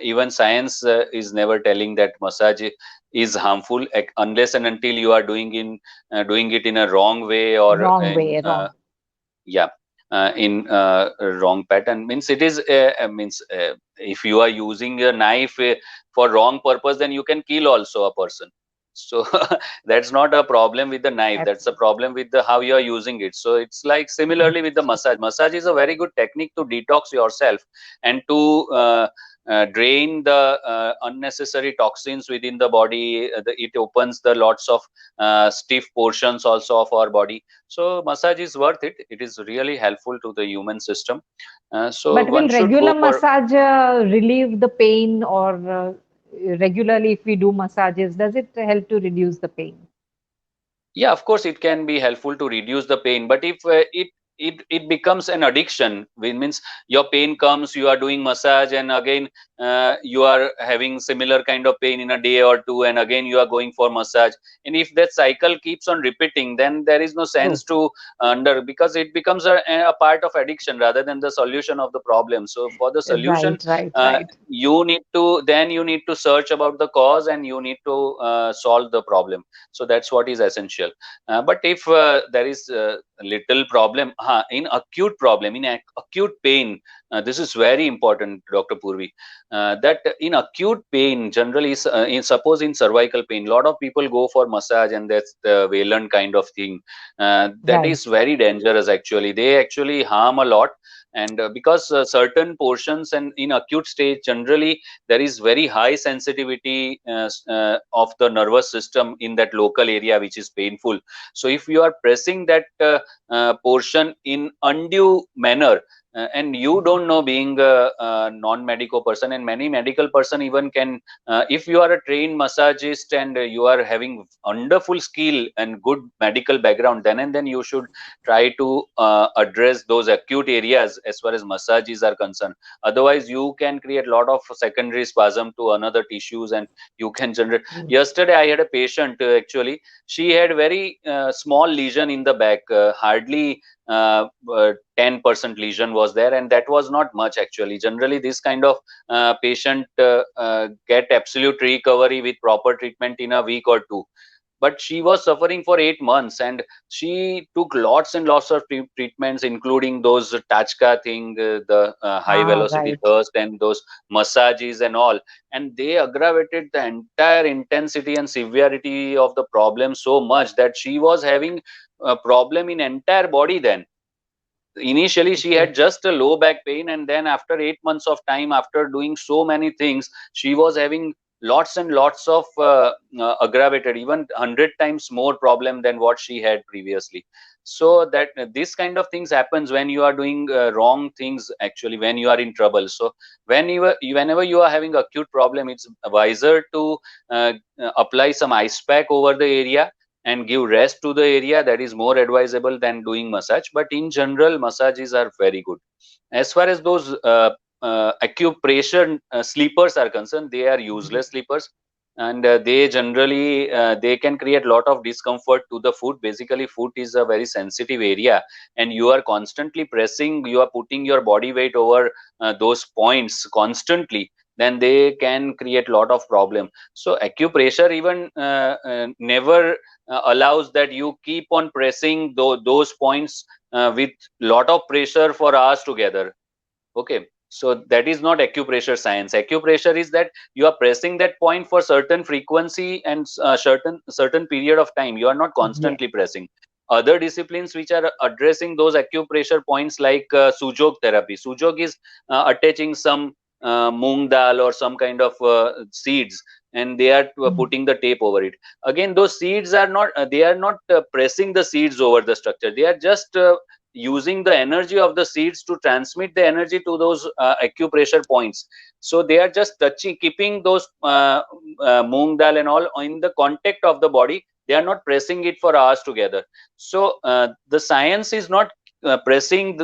even science is never telling that massage is harmful, unless and until you are doing it in a wrong way, or Wrong in way, wrong. yeah, in wrong pattern. Means it is means if you are using a knife for wrong purpose, then you can kill also a person. So that's not a problem with the knife, that's a Absolutely. problem with the how you are using it. So it's like similarly with the massage is a very good technique to detox yourself, and to drain the unnecessary toxins within the body. It opens the lots of stiff portions also of our body. So massage is worth it. It is really helpful to the human system. So But will one should regular go for. massage relieve the pain, or regularly if we do massages, does it help to reduce the pain? Yeah, of course it can be helpful to reduce the pain, but if it becomes an addiction, which means your pain comes, you are doing massage, and again you are having similar kind of pain in a day or two, and again you are going for massage, and if that cycle keeps on repeating, then there is no True. sense to because it becomes a part of addiction rather than the solution of the problem. So for the solution, Right, right, uh, right. you need to search about the cause, and you need to solve the problem. So that's what is essential. But if there is little problem in acute problem, in acute pain, this is very important, Dr. Purvi, that in acute pain, generally, suppose in cervical pain, a lot of people go for massage, and that's the Wayland kind of thing. That Right. is very dangerous, actually. They actually harm a lot. And because certain portions, and in acute stage, generally, there is very high sensitivity of the nervous system in that local area, which is painful. So if you are pressing that portion in undue manner, and you don't know, being a non-medical person, and many medical person even can, if you are a trained massagist and you are having wonderful skill and good medical background, then and then you should try to address those acute areas as far as massages are concerned. Otherwise you can create a lot of secondary spasm to another tissues, and you can generate. Yesterday I had a patient, actually, she had very small lesion in the back, hardly 10% lesion was there, and that was not much, actually. Generally this kind of patient get absolute recovery with proper treatment in a week or two, but she was suffering for 8 months, and she took lots and lots of treatments, including those Tachka thing, the high velocity Right. thrust, and those massages and all, and they aggravated the entire intensity and severity of the problem so much that she was having a problem in entire body. Then initially she Okay. had just a low back pain, and then after 8 months of time, after doing so many things, she was having lots and lots of aggravated, even 100 times more problem than what she had previously. So that this kind of things happens when you are doing wrong things, actually, when you are in trouble. So whenever you are having acute problem, it's wiser to apply some ice pack over the area and give rest to the area. That is more advisable than doing massage, but in general massages are very good. As far as those acupressure sleepers are concerned, they are useless sleepers, and they generally they can create a lot of discomfort to the foot. Basically foot is a very sensitive area, and you are constantly pressing, you are putting your body weight over those points constantly, then they can create a lot of problem. So acupressure even never allows that you keep on pressing those points with lot of pressure for hours together. Okay, so that is not acupressure science. Acupressure is that you are pressing that point for certain frequency and certain period of time. You are not Yeah. constantly pressing. Other disciplines which are addressing those acupressure points, like sujog therapy. Sujog is attaching some moong dal or some kind of seeds, and they are putting the tape over it. Again, those seeds are not they are not pressing the seeds over the structure. They are just using the energy of the seeds to transmit the energy to those acupressure points. So they are just touching, keeping those moong dal and all in the contact of the body. They are not pressing it for hours together. So the science is not pressing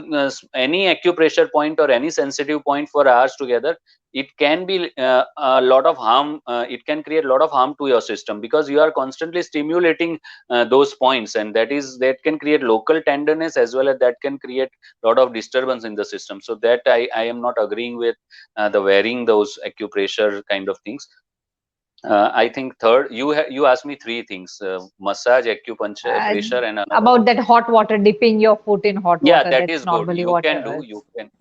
any acupressure point or any sensitive point for hours together. It can be a lot of harm. It can create a lot of harm to your system, because you are constantly stimulating those points, and that can create local tenderness, as well as that can create a lot of disturbance in the system. So that I am not agreeing with the wearing those acupressure kind of things. I think third, you asked me three things: massage, acupuncture, Uh, pressure, and another about one. that hot water, dipping your foot in hot Yeah, water. that That's is good. normally You what. can do. You can.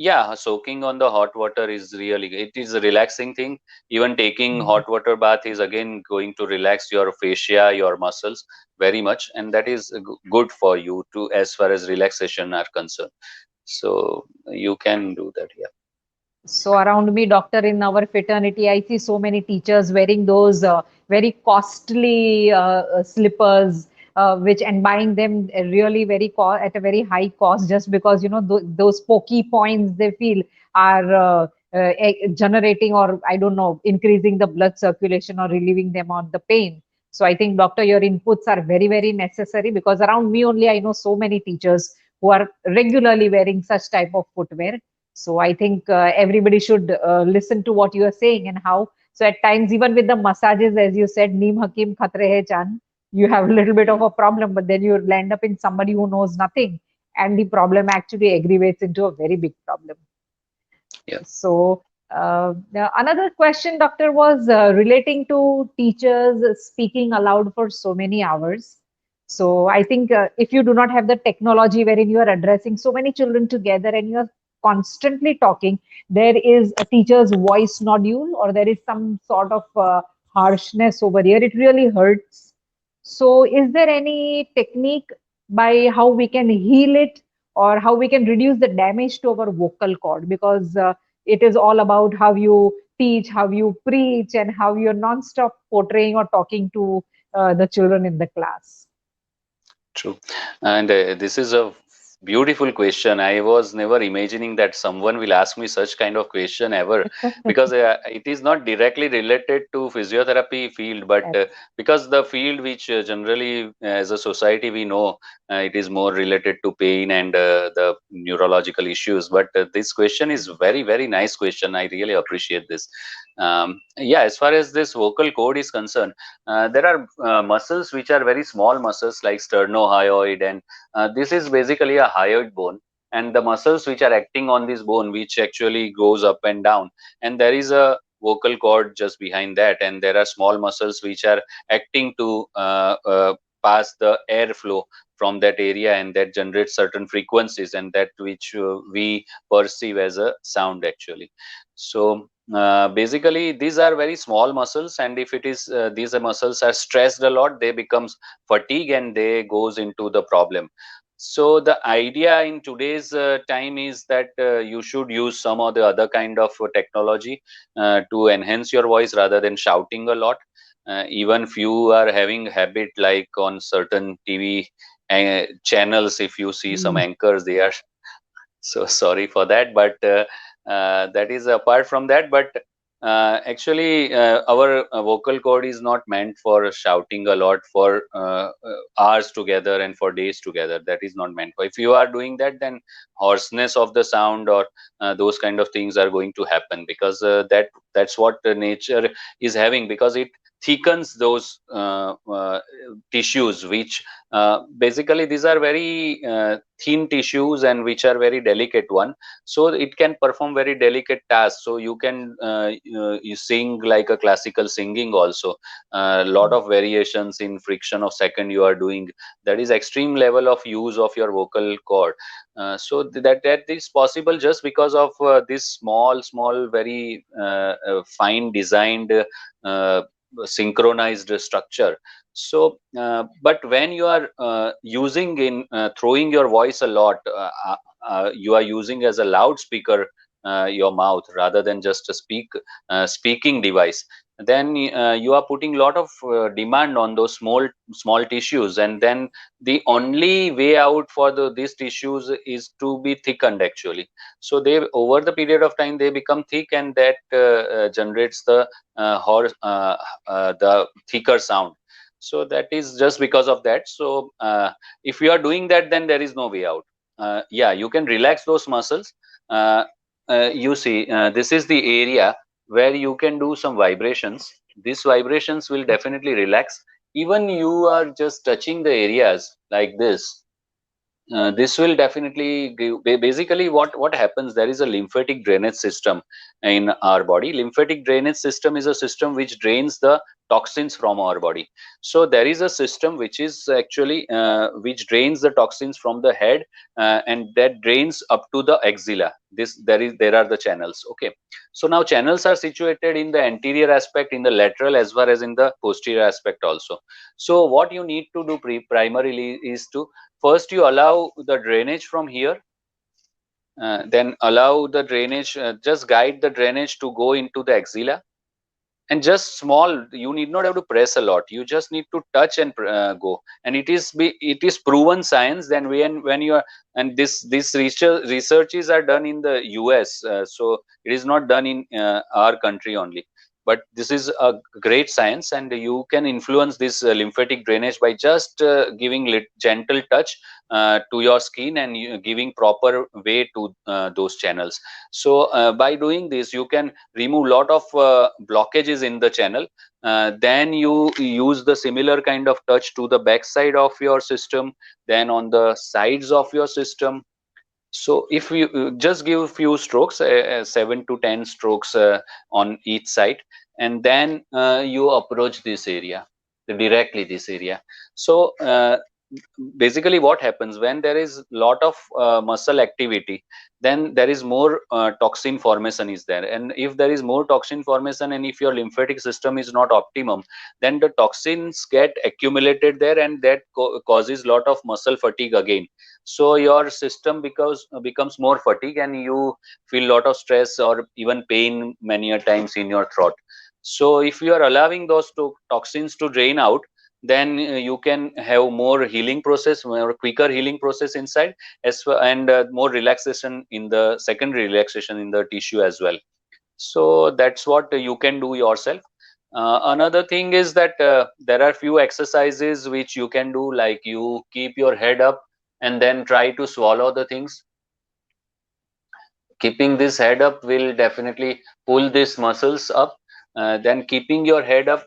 Yeah, soaking on the hot water is really, it is a relaxing thing. Even taking Mhm. hot water bath is again going to relax your fascia, your muscles very much, and that is good for you too, as far as relaxation are concerned. So you can do that. Yeah. So around me, doctor, in our fraternity, I see so many teachers wearing those very costly slippers, which and buying them really very at a very high cost, just because those pokey points they feel are generating, or I don't know, increasing the blood circulation or relieving them on the pain. So I think, doctor, your inputs are very necessary, because around me only I know so many teachers who are regularly wearing such type of footwear. So I think everybody should listen to what you are saying and how. So at times, even with the massages, as you said, Neem Hakim Khatre Hai Chan, you have a little bit of a problem, but then you land up in somebody who knows nothing, and the problem actually aggravates into a very big problem. Yeah. So another question, doctor, was relating to teachers speaking aloud for so many hours. So I think if you do not have the technology wherein you are addressing so many children together and you are constantly talking, there is a teacher's voice nodule or there is some sort of harshness over here. It really hurts. So, is there any technique by how we can heal it or how we can reduce the damage to our vocal cord? Because it is all about how you teach, how you preach, and how you're non-stop portraying or talking to the children in the class. True. And this is a beautiful question. I was never imagining that someone will ask me such kind of question ever, because it is not directly related to physiotherapy field, but Yes. because the field which generally as a society we know, it is more related to pain and the neurological issues. But this question is very, very nice question. I really appreciate this. Yeah, as far as this vocal cord is concerned, there are muscles which are very small muscles like sternohyoid, and this is basically a hyoid bone. And the muscles which are acting on this bone, which actually goes up and down, and there is a vocal cord just behind that, and there are small muscles which are acting to pass the airflow from that area, and that generates certain frequencies, and that which we perceive as a sound actually. So basically these are very small muscles, and if it is these muscles are stressed a lot, they becomes fatigue and they goes into the problem. So the idea in today's time is that you should use some or the other kind of technology to enhance your voice rather than shouting a lot. Even few are having habit, like on certain TV channels, if you see some Mm. anchors, they are so sorry for that, but that is apart from that. But actually our vocal cord is not meant for shouting a lot for hours together and for days together. That is not meant for. If you are doing that, then hoarseness of the sound or those kind of things are going to happen, because that's what nature is having, because it thickens those tissues, which basically these are very thin tissues and which are very delicate one, so it can perform very delicate tasks. So you can you sing like a classical singing also, a lot of variations in fraction of second you are doing. That is extreme level of use of your vocal cord. So that is possible just because of this small very fine designed synchronized structure. So but when you are using in throwing your voice a lot, you are using as a loudspeaker your mouth rather than just a speaking device, then you are putting a lot of demand on those small tissues, and then the only way out for these tissues is to be thickened actually. So they, over the period of time, they become thick, and that generates the thicker sound. So that is just because of that. So if you are doing that, then there is no way out. Yeah, you can relax those muscles. You see, this is the area where you can do some vibrations. These vibrations will definitely relax. Even you are just touching the areas like this, this will definitely give, basically what happens, there is a lymphatic drainage system in our body. Lymphatic drainage system is a system which drains the toxins from our body. So there is a system which is actually which drains the toxins from the head, and that drains up to the axilla. There are the channels. Okay, so now channels are situated in the anterior aspect, in the lateral, as well as in the posterior aspect also. So what you need to do primarily is to first you allow the drainage from here, then allow the drainage, just guide the drainage to go into the axilla, and just small, you need not have to press a lot, you just need to touch and go. And it is proven science. Then when you are, and this researches are done in the US, so it is not done in our country only, but this is a great science, and you can influence this lymphatic drainage by just giving gentle touch to your skin, and giving proper way to those channels. So by doing this, you can remove lot of blockages in the channel. Then you use the similar kind of touch to the back side of your system, then on the sides of your system. So if you just give a few strokes, 7 to 10 strokes on each side, and then you approach this area, directly this area. So basically what happens when there is lot of muscle activity, then there is more toxin formation is there, and if there is more toxin formation and if your lymphatic system is not optimum, then the toxins get accumulated there, and that causes lot of muscle fatigue again. So your system becomes more fatigue, and you feel lot of stress or even pain many a times in your throat. So if you are allowing those toxins to drain out, then you can have more healing process, more quicker healing process inside, as well, and more relaxation in the secondary relaxation in the tissue as well. So that's what you can do yourself. Another thing is that there are few exercises which you can do, like you keep your head up and then try to swallow the things. Keeping this head up will definitely pull these muscles up. Then keeping your head up,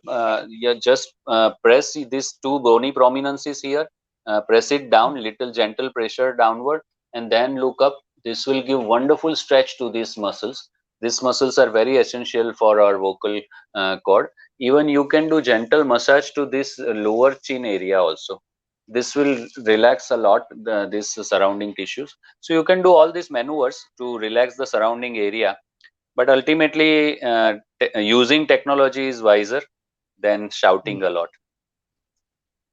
you just press these two bony prominences here, press it down, little gentle pressure downward, and then look up. This will give wonderful stretch to these muscles. These muscles are very essential for our vocal cord. Even you can do gentle massage to this lower chin area also. This will relax a lot this surrounding tissues. So you can do all these maneuvers to relax the surrounding area, but ultimately using technology is wiser than shouting a lot.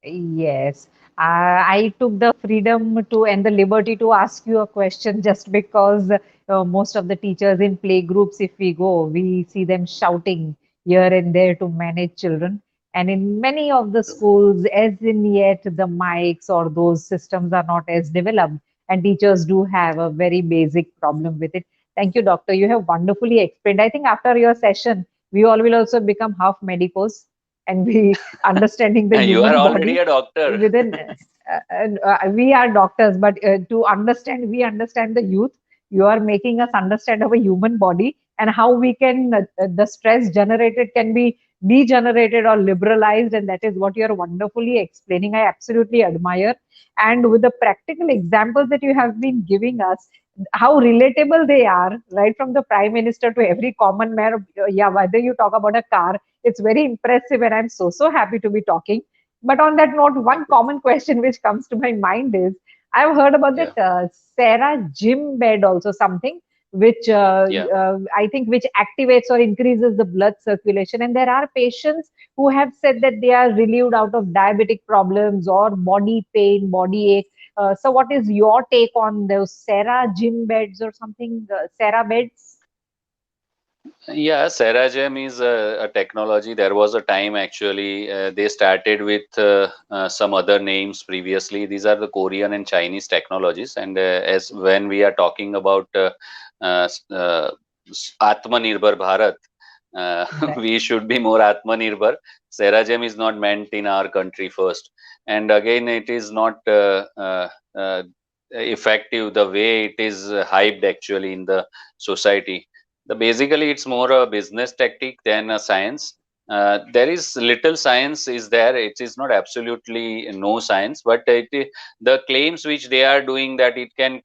Yes, I took the freedom to and the liberty to ask you a question just because most of the teachers in play groups, if we go, we see them shouting here and there to manage children. And in many of the schools, as in yet, the mics or those systems are not as developed, and teachers do have a very basic problem with it. Thank you, doctor. You have wonderfully explained. I think after your session, we all will also become half medicos and be understanding the You are human already body a doctor. within we are doctors, but to understand, we understand the youth. You are making us understand our human body and how we can the stress generated can be degenerated or liberalized, and that is what you are wonderfully explaining. I absolutely admire, and with the practical examples that you have been giving us, how relatable they are, right from the prime minister to every common man. Yeah, whether you talk about a car, it's very impressive, and I'm so happy to be talking. But on that note, one common question which comes to my mind is, I've heard about Yeah, that Sarah Gym bed also, something which yeah. I think which activates or increases the blood circulation. And there are patients who have said that they are relieved out of diabetic problems or body pain, body ache. So, what is your take on those Sarah Gym beds or something, Sarah beds? Yeah, Seragem is a technology. There was a time actually they started with some other names previously. These are the Korean and Chinese technologies. And as when we are talking about Atmanirbhar Bharat, Right. we should be more Atmanirbhar. Seragem is not meant in our country first, and again, it is not effective the way it is hyped actually in the society. The basically it's more a business tactic than a science. There is little science is there. It is not absolutely no science, but the claims which they are doing that it can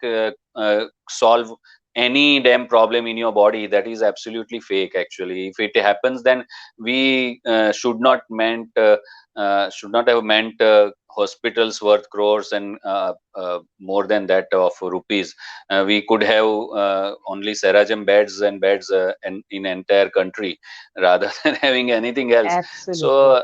solve any damn problem in your body, that is absolutely fake actually. If it happens, then we should not have meant hospitals worth crores and more than that of rupees. We could have only Serajam beds and beds in entire country rather than having anything else. Absolutely. So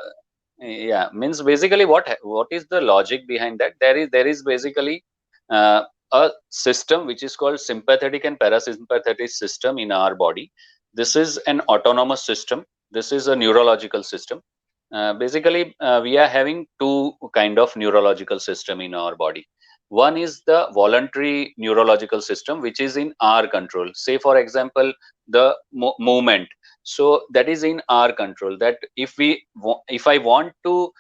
yeah, means basically what is the logic behind that? There is basically uh, a system which is called sympathetic and parasympathetic system in our body. This is an autonomous system. This is a neurological system. Basically, we are having two kind of neurological system in our body. One is the voluntary neurological system, which is in our control. Say, for example, the movement. So that is in our control. That if I want to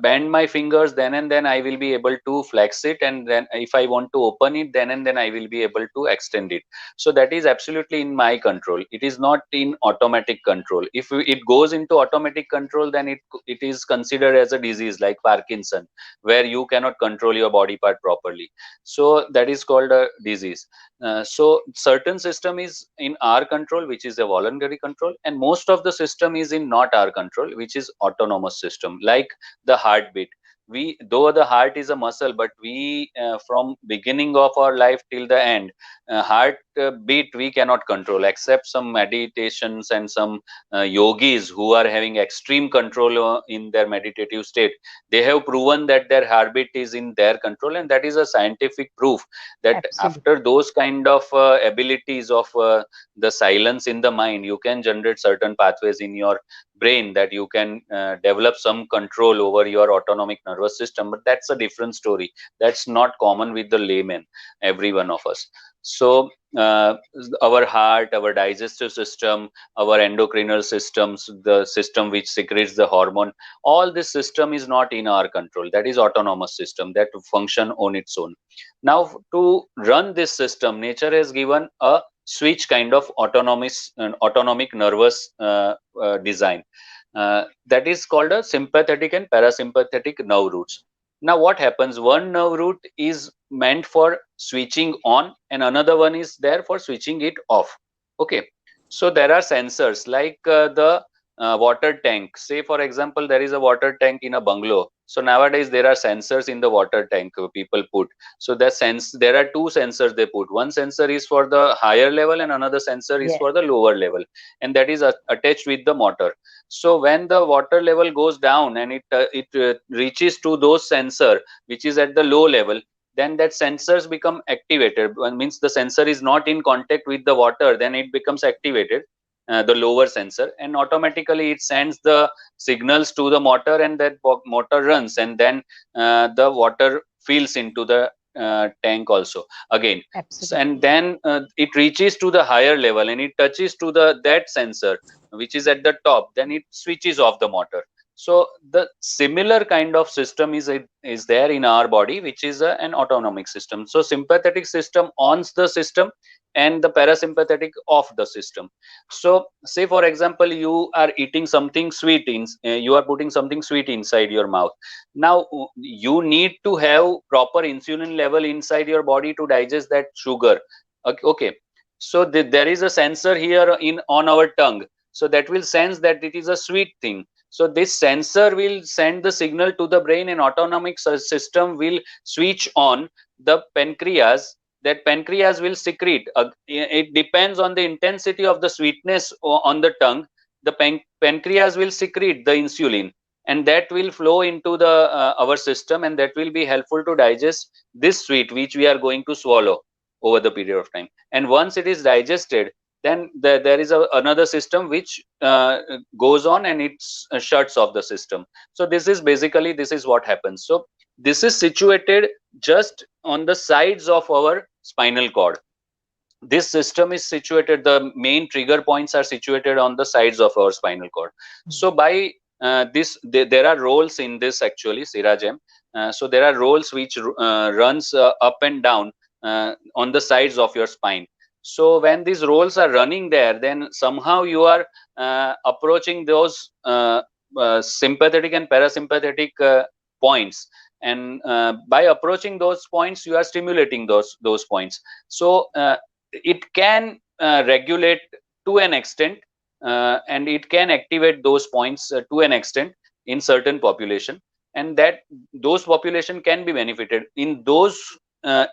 bend my fingers, then and then I will be able to flex it, and then if I want to open it, then and then I will be able to extend it. So that is absolutely in my control. It is not in automatic control. If it goes into automatic control, then it is considered as a disease like Parkinson, where you cannot control your body part properly. So that is called a disease. So certain system is in our control, which is a voluntary control, and most of the system is in not our control, which is autonomous system, like the heartbeat. though the heart is a muscle, but we from beginning of our life till the end, heart beat we cannot control, except some meditations and some yogis who are having extreme control in their meditative state. They have proven that their heartbeat is in their control, and that is a scientific proof that Absolutely. after those kind of abilities of the silence in the mind, you can generate certain pathways in your brain, that you can develop some control over your autonomic nervous system. But that's a different story. That's not common with the layman, every one of us. So uh, our heart, our digestive system, our endocrinal systems, the system which secretes the hormone, all this system is not in our control. That is autonomous system that function on its own. Now, to run this system, nature has given a switch kind of autonomic nervous design, that is called a sympathetic and parasympathetic nerve roots. Now what happens, one nerve root is meant for switching on and another one is there for switching it off. Okay, so there are sensors like the water tank. Say for example, there is a water tank in a bungalow. So nowadays there are sensors in the water tank people put. So there are two sensors they put. One sensor is for the higher level and another sensor is Yes. for the lower level, and that is attached with the motor. So when the water level goes down and it reaches to those sensor which is at the low level, then that sensors become activated. Means the sensor is not in contact with the water, then it becomes activated, the lower sensor, and automatically it sends the signals to the motor, and that motor runs, and then the water fills into the tank also again. Absolutely. And then it reaches to the higher level and it touches to the that sensor which is at the top, then it switches off the motor. So the similar kind of system is there in our body, which is an autonomic system. So sympathetic system ons the system and the parasympathetic off the system. So say for example, you are eating something sweet in you are putting something sweet inside your mouth. Now you need to have proper insulin level inside your body to digest that sugar. Okay, so there is a sensor here in on our tongue, so that will sense that it is a sweet thing. So this sensor will send the signal to the brain, and autonomic system will switch on the pancreas. That pancreas will secrete, it depends on the intensity of the sweetness on the tongue. The pancreas will secrete the insulin, and that will flow into the our system, and that will be helpful to digest this sweet which we are going to swallow over the period of time. And once it is digested, then there is another system which goes on and it shuts off the system. So this is basically, this is what happens. So this is situated just on the sides of our spinal cord. This system is situated, the main trigger points are situated on the sides of our spinal cord. So by there are roles in this actually, Sirajam. So there are roles which runs up and down on the sides of your spine. So when these roles are running there, then somehow you are approaching those sympathetic and parasympathetic points, and by approaching those points you are stimulating those points. So it can regulate to an extent, and it can activate those points to an extent in certain population, and that those population can be benefited in those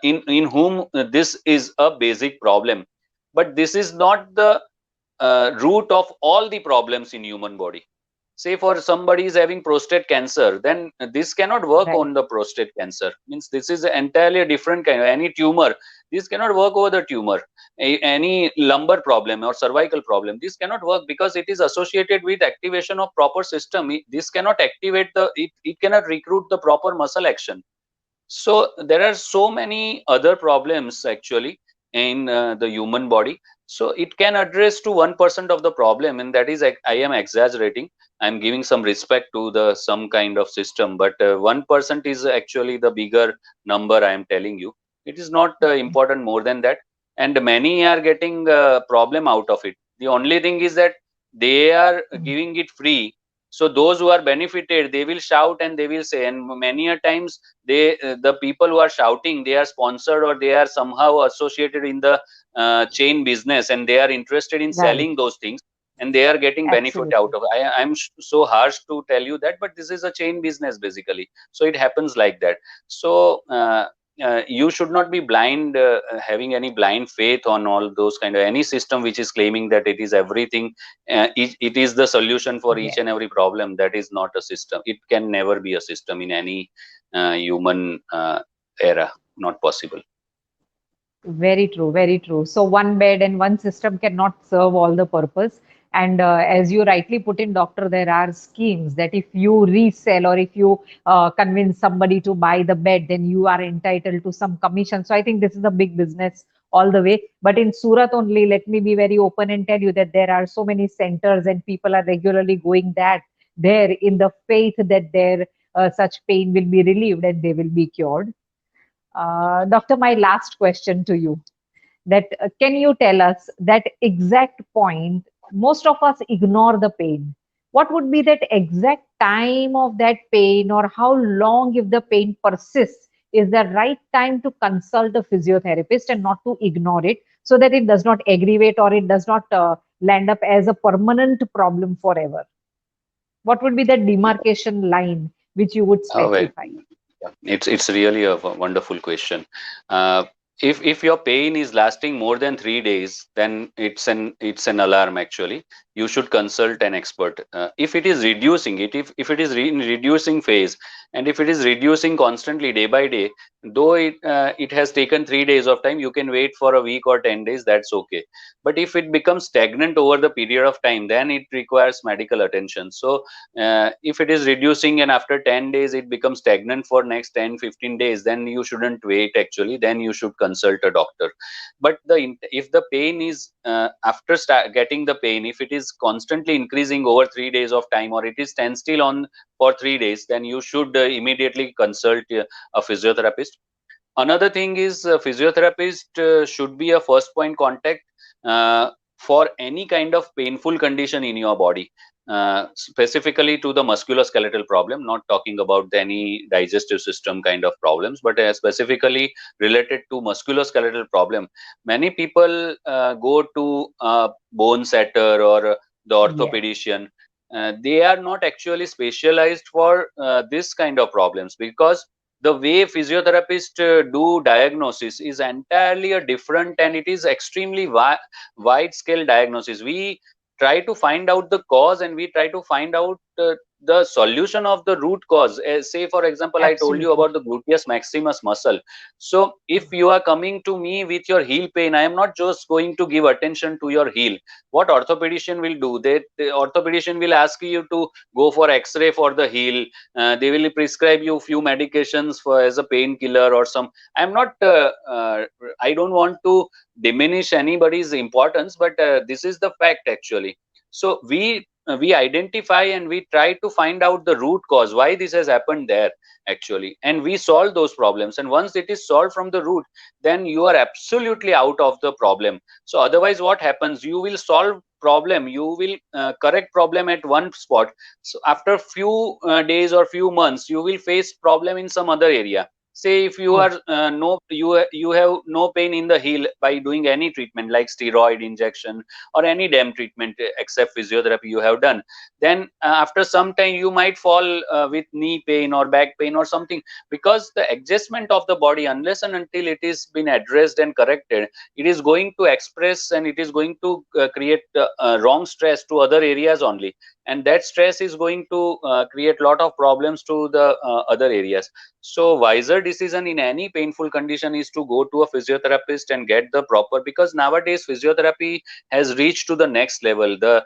in whom this is a basic problem. But this is not the root of all the problems in human body. Say for somebody is having prostate cancer, then this cannot work Right. on the prostate cancer. Means this is entirely a different kind of any tumor. This cannot work over the tumor. Any lumbar problem or cervical problem, this cannot work because it is associated with activation of proper system. This cannot activate it cannot recruit the proper muscle action. So there are so many other problems actually in the human body. So it can address to 1% of the problem, and that is, I am exaggerating. I'm giving some respect to the some kind of system, but 1% is actually the bigger number. I am telling you, it is not important more than that, and many are getting problem out of it. The only thing is that they are Mm. giving it free. So those who are benefited, they will shout and they will say, and many a times they the people who are shouting, they are sponsored or they are somehow associated in the chain business, and they are interested in Right. selling those things. and they are getting benefit out Absolutely. of. I'm so harsh to tell you that, but this is a chain business basically. So it happens like that. So you should not be blind, having any blind faith on all those kind of any system which is claiming that it is everything, it is the solution for each Yes. and every problem. That is not a system. It can never be a system in any human era. Not possible. Very true, very true. So one bed and one system cannot serve all the purpose. And as you rightly put in, doctor, there are schemes that if you resell or if you convince somebody to buy the bed, then you are entitled to some commission. So I think this is a big business all the way. But in Surat only, let me be very open and tell you that there are so many centers and people are regularly going that there in the faith that their such pain will be relieved and they will be cured. Doctor, my last question to you, that can you tell us that exact point? Most of us ignore the pain. What would be that exact time of that pain, or how long, if the pain persists, is the right time to consult a physiotherapist and not to ignore it, so that it does not aggravate or it does not land up as a permanent problem forever? What would be that demarcation line which you would Oh, well, specify? yeah, it's really a wonderful question. Uh, if your pain is lasting more than 3 days, then it's an alarm actually. You should consult an expert. If it is reducing, if it is in reducing phase, and if it is reducing constantly day by day, though it has taken 3 days of time, you can wait for a week or 10 days. That's okay. But if it becomes stagnant over the period of time, then it requires medical attention. So if it is reducing and after 10 days it becomes stagnant for next 10-15 days, then you shouldn't wait actually. Then you should consult a doctor. But if the pain is after getting the pain, if it is constantly increasing over 3 days of time, or it is standstill on for 3 days, then you should immediately consult a physiotherapist. Another thing is, physiotherapist should be a first point contact for any kind of painful condition in your body, specifically to the musculoskeletal problem, not talking about any digestive system kind of problems, but specifically related to musculoskeletal problem. Many people go to bone setter or the Yes, orthopedician. They are not actually specialized for this kind of problems, because the way physiotherapists do diagnosis is entirely a different, and it is extremely wide scale diagnosis. We try to find out the cause, and we try to find out the solution of the root cause. Say for example, I told you absolutely. about the gluteus maximus muscle. So if you are coming to me with your heel pain, I am not just going to give attention to your heel. What orthopedician will do, the orthopedician will ask you to go for x-ray for the heel. They will prescribe you few medications for as a painkiller or some. I'm not I don't want to diminish anybody's importance, but this is the fact actually. So we identify and we try to find out the root cause why this has happened there actually, and we solve those problems. And once it is solved from the root, then you are absolutely out of the problem. So otherwise what happens, you will solve problem, you will correct problem at one spot. So after few days or few months, you will face problem in some other area. Say if you Oh, are no you have no pain in the heel by doing any treatment like steroid injection or any damn treatment except physiotherapy you have done, then after some time you might fall with knee pain or back pain or something, because the adjustment of the body, unless and until it is been addressed and corrected, it is going to express and it is going to create wrong stress to other areas only, and that stress is going to create lot of problems to the other areas. So wiser decision in any painful condition is to go to a physiotherapist and get the proper, because nowadays physiotherapy has reached to the next level. The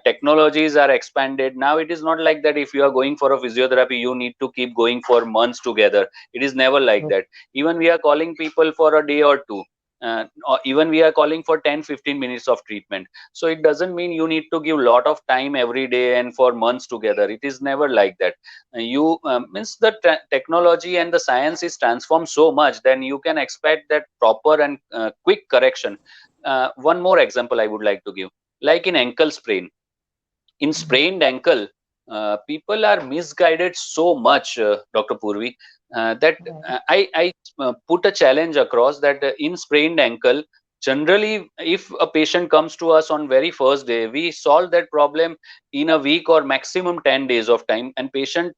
technologies are expanded. Now it is not like that if you are going for a physiotherapy you need to keep going for months together. It is never like oh, that. Even we are calling people for a day or two, or even we are calling for 10-15 minutes of treatment. So it doesn't mean you need to give lot of time every day and for months together. It is never like that. You means the technology and the science is transformed so much, then you can expect that proper and quick correction. One more example I would like to give, like in ankle sprain. In mhm. sprained ankle, people are misguided so much, Dr. Purvi, that Right. I put a challenge across that in sprained ankle, generally, if a patient comes to us on very first day, we solve that problem in a week or maximum 10 days of time, and patient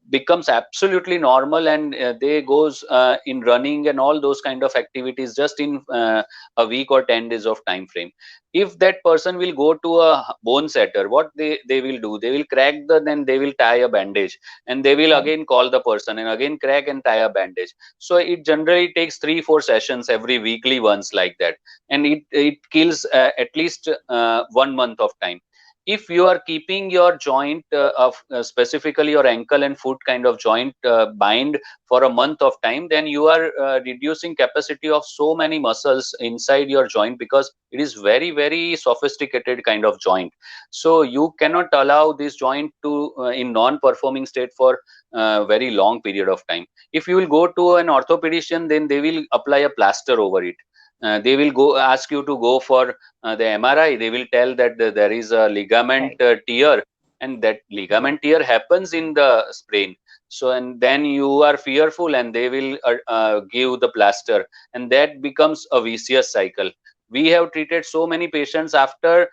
becomes absolutely normal, and they goes in running and all those kind of activities just in a week or 10 days of time frame. If that person will go to a bone setter, what they will do, they will crack then they will tie a bandage, and they will Right. again call the person and again crack and tie a bandage. So it generally takes 3-4 sessions every weekly once like that, and it kills at least 1 month of time. If you are keeping your joint of specifically your ankle and foot kind of joint bind for a month of time, then you are reducing capacity of so many muscles inside your joint, because it is very very sophisticated kind of joint. So you cannot allow this joint to in non-performing state for very long period of time. If you will go to an orthopedician, then they will apply a plaster over it. They will go ask you to go for the MRI. They will tell that there is a ligament Right. tear, and that ligament tear happens in the sprain. So, and then you are fearful, and they will give the plaster, and that becomes a vicious cycle. We have treated so many patients after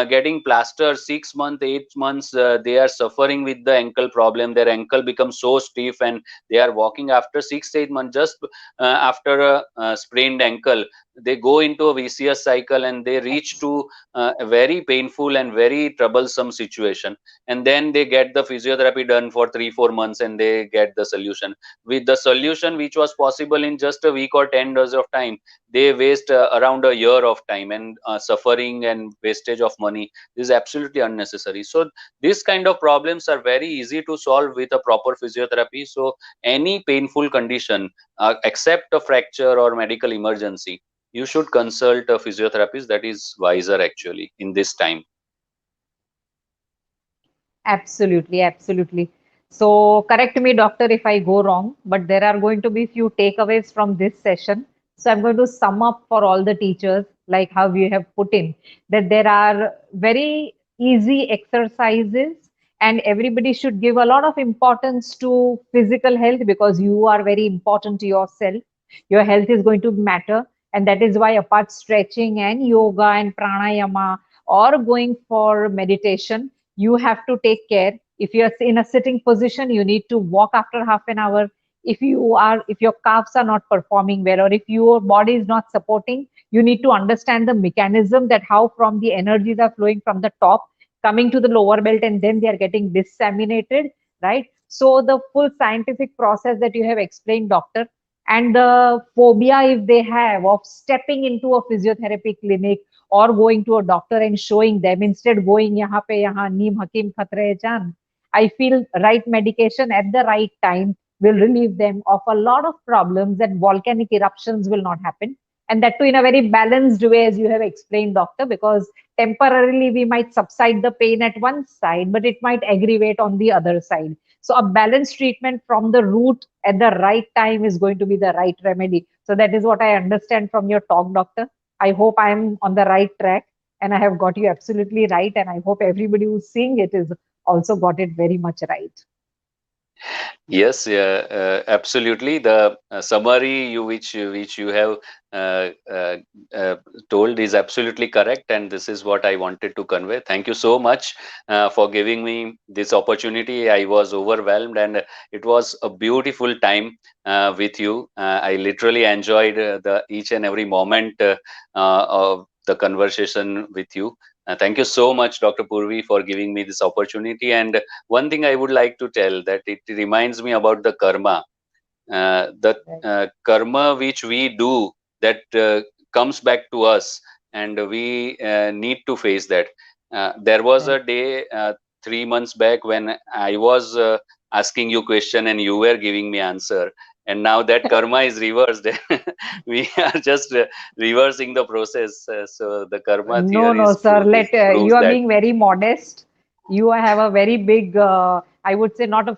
getting plaster 6 months, 8 months. They are suffering with the ankle problem. Their ankle becomes so stiff, and they are walking after 6-8 months just after a sprained ankle. They go into a vicious cycle, and they reach Yes. to a very painful and very troublesome situation. And then they get the physiotherapy done for 3-4 months, and they get the solution. With the solution which was possible in just a week or 10 days of time, they waste around a year of time, and suffering and wastage of money. This is absolutely unnecessary. So these kind of problems are very easy to solve with a proper physiotherapy. So any painful condition, except a fracture or medical emergency, you should consult a physiotherapist. That is wiser actually in this time. Absolutely, absolutely. So correct me, doctor, if I go wrong, but there are going to be few takeaways from this session. So I'm going to sum up for all the teachers, like how you have put in, that there are very easy exercises, and everybody should give a lot of importance to physical health, because you are very important to yourself. Your health is going to matter. And that is why, apart stretching and yoga and pranayama or going for meditation, you have to take care. If you're in a sitting position, you need to walk after half an hour. If your calves are not performing well, or if your body is not supporting, you need to understand the mechanism, that how from the energies are flowing from the top coming to the lower belt, and then they are getting disseminated, right? So the full scientific process that you have explained, doctor, and the phobia if they have of stepping into a physiotherapy clinic or going to a doctor and showing them, instead going yahan pe yahan neem hakim khatre jaan. I feel right medication at the right time will relieve them of a lot of problems, and volcanic eruptions will not happen. And that too in a very balanced way, as you have explained, doctor, because temporarily we might subside the pain at one side, but it might aggravate on the other side. So a balanced treatment from the root at the right time is going to be the right remedy. So that is what I understand from your talk, doctor. I hope I am on the right track, and I have got you absolutely right. And I hope everybody who's seeing it is also got it very much right. Yes, yeah, absolutely. The summary which you have uh, uh, uh, told is absolutely correct, and this is what I wanted to convey. Thank you so much for giving me this opportunity. I was overwhelmed, and it was a beautiful time with you. I literally enjoyed the each and every moment of the conversation with you. Thank you so much, Dr. Purvi, for giving me this opportunity. And one thing I would like to tell, that it reminds me about the karma. The Right. karma which we do, that comes back to us, and we need to face that. There was Right. a day 3 months back when I was asking you question, and you were giving me answer, and now that karma is reversed. We are just reversing the process. So the karma No, theory no, sir. proves You are that. being very modest. You have a very big, I would say, not a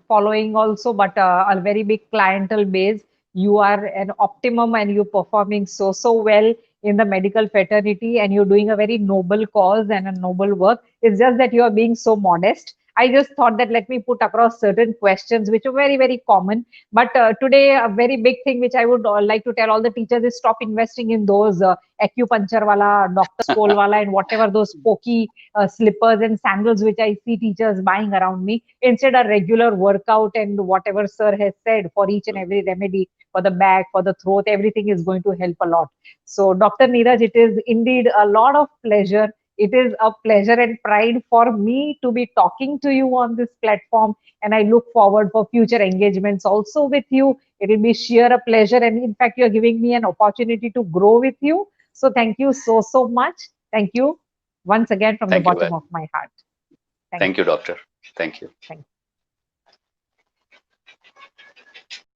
following also, but a very big clientele base. You are an optimum, and you're performing so well in the medical fraternity, and you're doing a very noble cause and a noble work. It's just that you are being so modest. I just thought that let me put across certain questions which are very, very common. But today, a very big thing which I would like to tell all the teachers is stop investing in those acupuncture wala, doctor's pole wala, and whatever those pokey slippers and sandals which I see teachers buying around me. Instead, a regular workout and whatever sir has said for each and every remedy for the back, for the throat, everything is going to help a lot. So, Dr. Neeraj, it is indeed a lot of pleasure. It is a pleasure and pride for me to be talking to you on this platform. And I look forward for future engagements also with you. It will be sheer a pleasure. And in fact, you're giving me an opportunity to grow with you. So thank you so, so much. Thank you once again from the Thank you. bottom of my heart. Thank you, doctor. Thank you. Thank you.